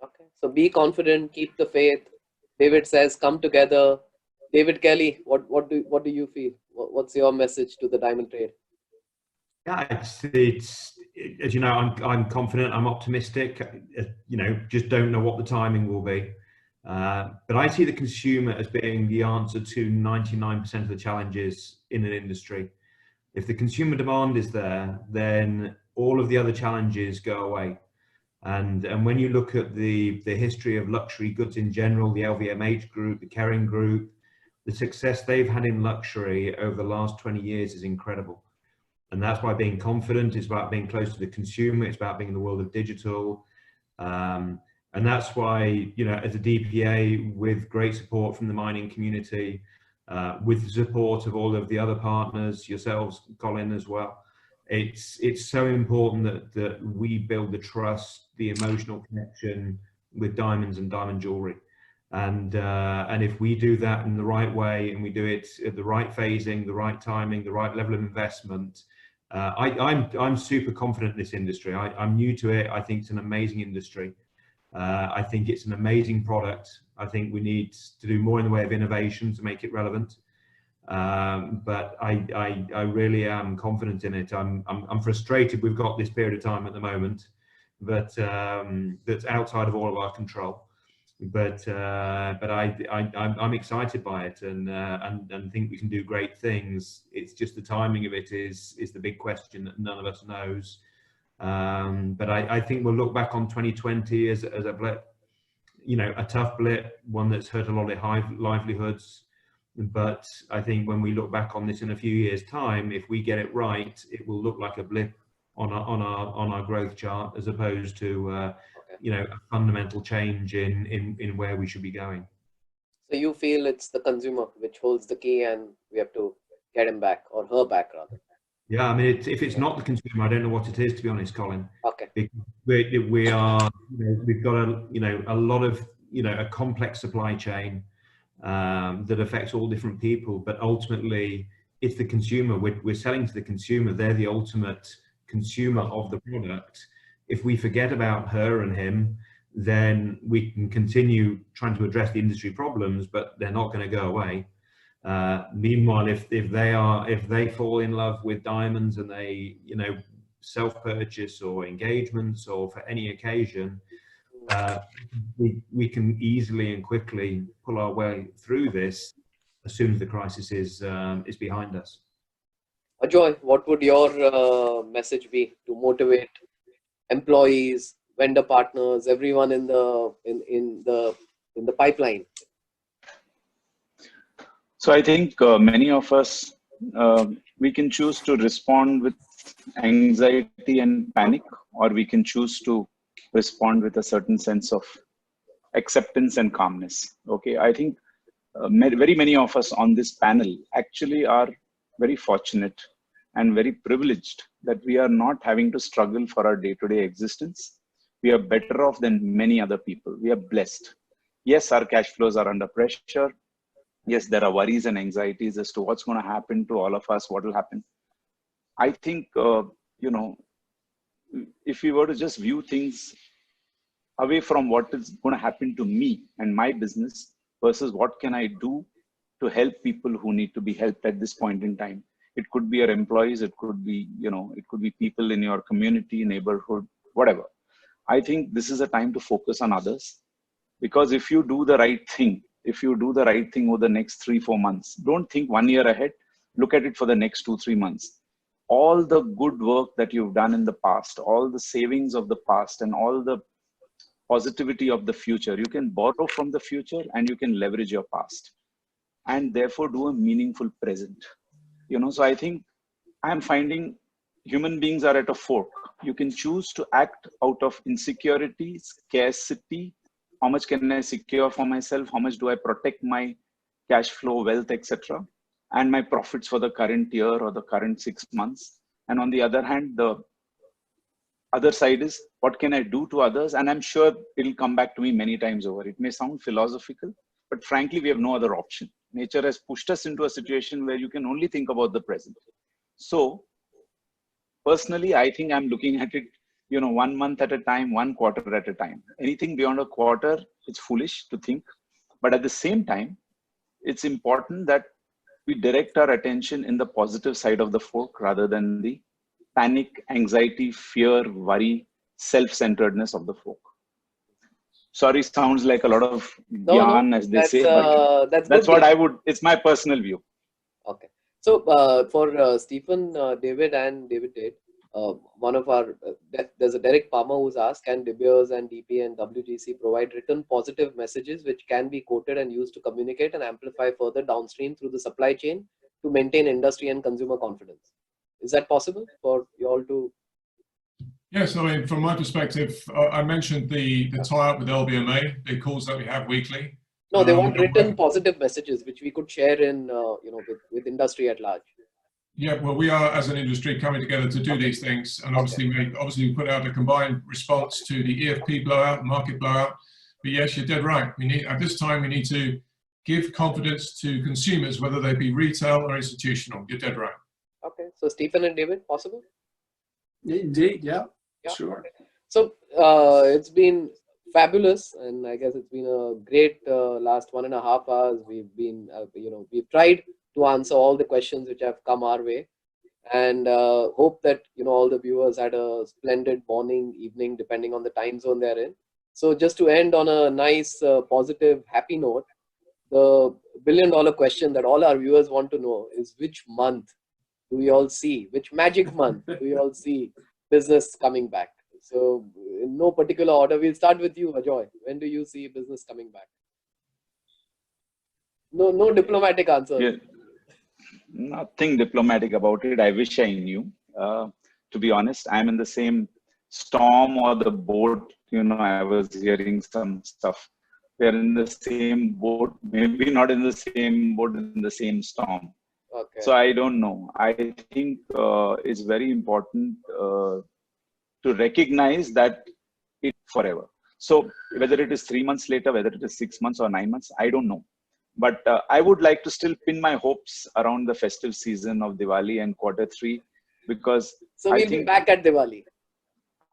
Okay, so be confident, keep the faith. David says, come together. David, Kellie, what do you feel? What's your message to the diamond trade?
Yeah, it's as you know, I'm confident, I'm optimistic. Just don't know what the timing will be. But I see the consumer as being the answer to 99% of the challenges in an industry. If the consumer demand is there, then all of the other challenges go away. And when you look at the history of luxury goods in general, the LVMH group, the Kering group, the success they've had in luxury over the last 20 years is incredible. And that's by being confident. It's about being close to the consumer. It's about being in the world of digital. And that's why, you know, as a DPA, with great support from the mining community, with the support of all of the other partners, yourselves, Colin, as well, it's so important that we build the trust, the emotional connection with diamonds and diamond jewelry. And if we do that in the right way, and we do it at the right phasing, the right timing, the right level of investment, I'm super confident in this industry. I'm new to it. I think it's an amazing industry. I think it's an amazing product. I think we need to do more in the way of innovation to make it relevant. But I really am confident in it. I'm frustrated we've got this period of time at the moment, but that's outside of all of our control. But I'm excited by it, and think we can do great things. It's just the timing of it is the big question that none of us knows. But I think we'll look back on 2020 as a blip, you know, a tough blip, one that's hurt a lot of livelihoods. But I think when we look back on this in a few years' time, if we get it right, it will look like a blip on our growth chart, as opposed to you know, a fundamental change in where we should be going.
So you feel it's the consumer which holds the key, and we have to get him back, or her back rather?
Yeah, I mean, if it's not the consumer, I don't know what it is, to be honest, Colin.
Okay.
We are, you know, we've got a lot of, you know, a complex supply chain that affects all different people, but ultimately it's the consumer. We're selling to the consumer. They're the ultimate consumer of the product. If we forget about her and him, then we can continue trying to address the industry problems, but they're not going to go away. Meanwhile, if they fall in love with diamonds, and they, you know, self-purchase or engagements or for any occasion, we can easily and quickly pull our way through this as soon as the crisis is behind us.
Ajoy, what would your message be to motivate employees, vendor partners, everyone in the pipeline?
So I think many of us, we can choose to respond with anxiety and panic, or we can choose to respond with a certain sense of acceptance and calmness. Okay, I think very many of us on this panel actually are very fortunate and very privileged that we are not having to struggle for our day-to-day existence. We are better off than many other people. We are blessed. Yes, our cash flows are under pressure. Yes, there are worries and anxieties as to what's going to happen to all of us, what will happen. I think, you know, if we were to just view things away from what is going to happen to me and my business versus what can I do to help people who need to be helped at this point in time. It could be your employees, it could be, you know, it could be people in your community, neighborhood, whatever. I think this is a time to focus on others, because if you do the right thing, over the next 3-4 months, don't think 1 year ahead, look at it for the next 2-3 months. All the good work that you've done in the past, all the savings of the past, and all the positivity of the future, you can borrow from the future and you can leverage your past, and therefore do a meaningful present. You know, so I think I'm finding human beings are at a fork. You can choose to act out of insecurity, scarcity. How much can I secure for myself? How much do I protect my cash flow, wealth, etc., and my profits for the current year or the current 6 months? And on the other hand, the other side is, what can I do to others? And I'm sure it'll come back to me many times over. It may sound philosophical, but frankly, we have no other option. Nature has pushed us into a situation where you can only think about the present. So personally, I think I'm looking at it, you know, 1 month at a time, 1 quarter at a time. Anything beyond a quarter, it's foolish to think. But at the same time, it's important that we direct our attention in the positive side of the fork rather than the panic, anxiety, fear, worry, self-centeredness of the fork. Sorry, sounds like a lot of yarn, as they say, but that's what I would, it's my personal view.
Okay. So for Stephen, David and David Tait, one of our, there's a Derek Palmer who's asked, can De Beers and DP and WGC provide written positive messages which can be quoted and used to communicate and amplify further downstream through the supply chain to maintain industry and consumer confidence? Is that possible for you all to?
Yes, I mean, from my perspective, I mentioned the tie-up with LBMA, the calls that we have weekly.
No, they want written positive messages, which we could share in, with industry at large.
Yeah, well, we are as an industry coming together to do these things, and obviously we put out a combined response to the EFP blowout, market blowout. But yes, you're dead right. We need, at this time, we need to give confidence to consumers, whether they be retail or institutional. You're dead right.
Okay, so Stephen and David, possible?
Indeed, yeah, sure.
Okay. So it's been fabulous, and I guess it's been a great last 1.5 hours. We've been, we've tried to answer all the questions which have come our way, and hope that all the viewers had a splendid morning, evening, depending on the time zone they're in. So just to end on a nice, positive, happy note, the billion-dollar question that all our viewers want to know is, which month do we all see, which magic month do we all see business coming back? So in no particular order, we'll start with you, Ajoy. When do you see business coming back? No diplomatic answer.
Yeah, nothing diplomatic about it. I wish I knew. To be honest, I'm in the same storm or the boat. I was hearing some stuff. We're in the same boat, maybe not in the same boat, in the same storm.
Okay.
So I don't know. I think it's very important to recognize that it's forever. So whether it is 3 months later, whether it is 6 months or 9 months, I don't know. But I would like to still pin my hopes around the festive season of Diwali and Q3, because
so we'll be back at Diwali.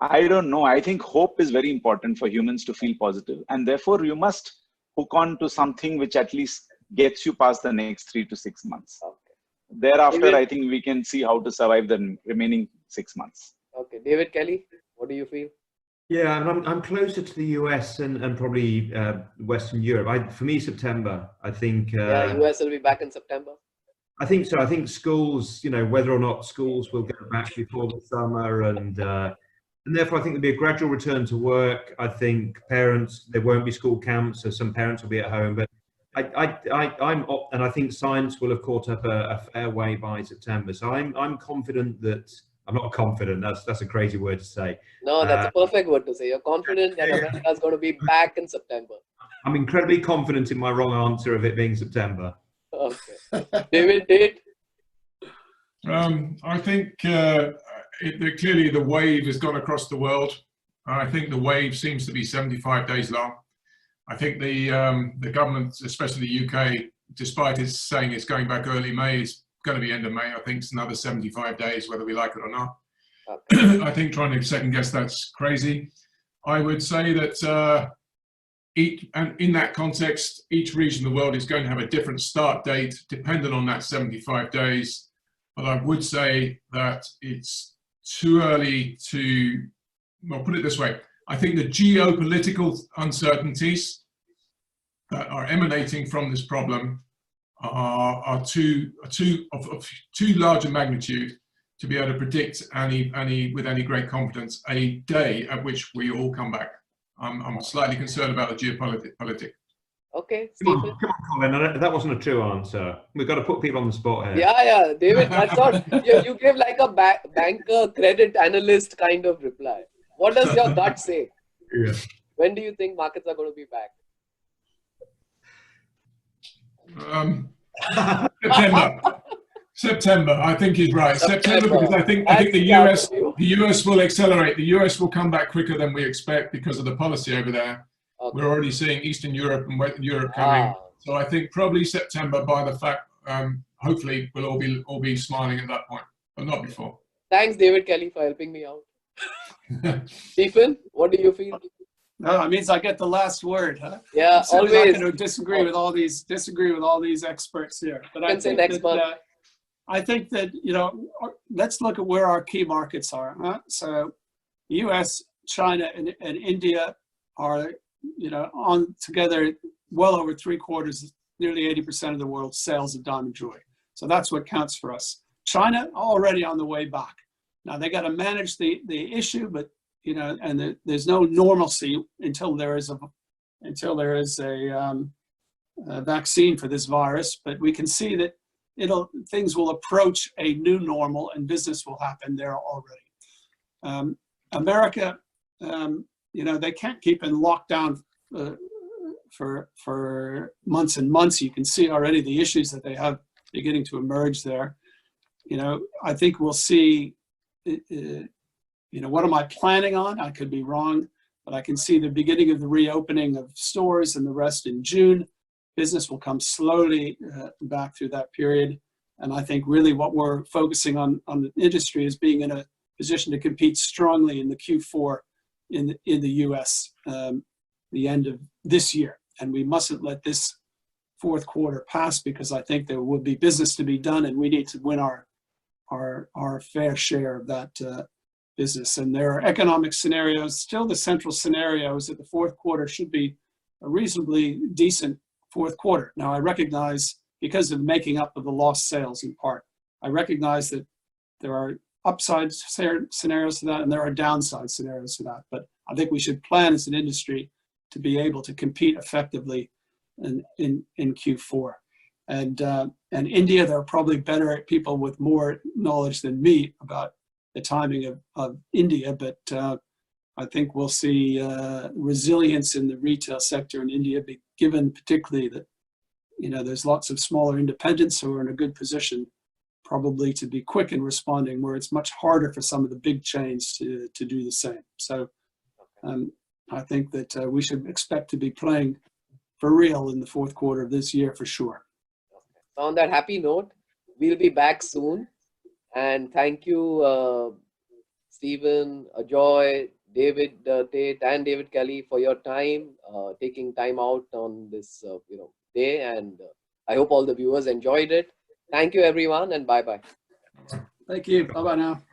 I don't know. I think hope is very important for humans to feel positive, and therefore you must hook on to something which at least gets you past the next 3 to 6 months.
Okay.
Thereafter,
David,
I think we can see how to survive the remaining 6 months.
Okay, David, Kellie, what do you feel?
Yeah, I'm closer to the US and probably Western Europe. For me, September. I think.
US will be back in September.
I think so. I think schools, whether or not schools will go back before the summer, and therefore I think there'll be a gradual return to work. I think parents, there won't be school camps, so some parents will be at home. But and I think science will have caught up a fair way by September. So I'm confident that. I'm not confident. That's a crazy word to say.
No, that's a perfect word to say. You're confident that America is going to be back in September.
I'm incredibly confident in my wrong answer of it being September.
Okay. David, Tait?
I think clearly the wave has gone across the world. I think the wave seems to be 75 days long. I think the government, especially the UK, despite its saying it's going back early May, is going to be end of May. I think it's another 75 days, whether we like it or not. Okay. I think trying to second guess that's crazy. I would say that in that context, each region of the world is going to have a different start date dependent on that 75 days. But I would say that it's too early to, well, put it this way. I think the geopolitical uncertainties that are emanating from this problem are too large a magnitude to be able to predict with any great confidence a day at which we all come back. I'm slightly concerned about the geopolitics.
Okay,
come on, Colin. That wasn't a true answer. We've got to put people on the spot here.
Yeah, David. That's not. You gave like a banker, credit analyst kind of reply. What does your gut say?
Yeah.
When do you think markets are going to be back?
September, I think he's right. September, because I think the US will accelerate. The US will come back quicker than we expect because of the policy over there. Okay. We're already seeing Eastern Europe and Western Europe coming. So I think probably September, by the fact, hopefully we'll all be smiling at that point, but not before.
Thanks, David, Kellie, for helping me out. Stephen, what do you feel?
No, it means I get the last word, huh?
Yeah,
I'm
always.
not going to disagree with all these experts here. But I think that, I think that let's look at where our key markets are. Huh? So, U.S., China, and India are on together well over 3/4, nearly 80% of the world's sales of diamond jewelry. So that's what counts for us. China already on the way back. Now they got to manage the issue, but and there's no normalcy until there is a vaccine for this virus. But we can see that things will approach a new normal and business will happen there already. America, they can't keep in lockdown for months and months. You can see already the issues that they have beginning to emerge there. I think we'll see, what am I planning on? I could be wrong, but I can see the beginning of the reopening of stores and the rest in June. Business will come slowly back through that period. And I think really what we're focusing on the industry is being in a position to compete strongly in the Q4 in the US, the end of this year. And we mustn't let this fourth quarter pass, because I think there will be business to be done and we need to win our fair share of that business. And there are economic scenarios. Still, the central scenario is that the fourth quarter should be a reasonably decent fourth quarter. Now, I recognize, because of making up of the lost sales in part, I recognize that there are upside scenarios to that and there are downside scenarios to that. But I think we should plan as an industry to be able to compete effectively in Q4. And India, there are probably better people with more knowledge than me about the timing of India, but I think we'll see resilience in the retail sector in India, given particularly that there's lots of smaller independents who are in a good position probably to be quick in responding, where it's much harder for some of the big chains to do the same. So I think that we should expect to be playing for real in the fourth quarter of this year for sure.
So on that happy note, we'll be back soon. And thank you, Stephen, Ajoy, David Tait, and David Kellie for your time, taking time out on this day. And I hope all the viewers enjoyed it. Thank you, everyone, and bye-bye.
Thank you. Bye-bye now.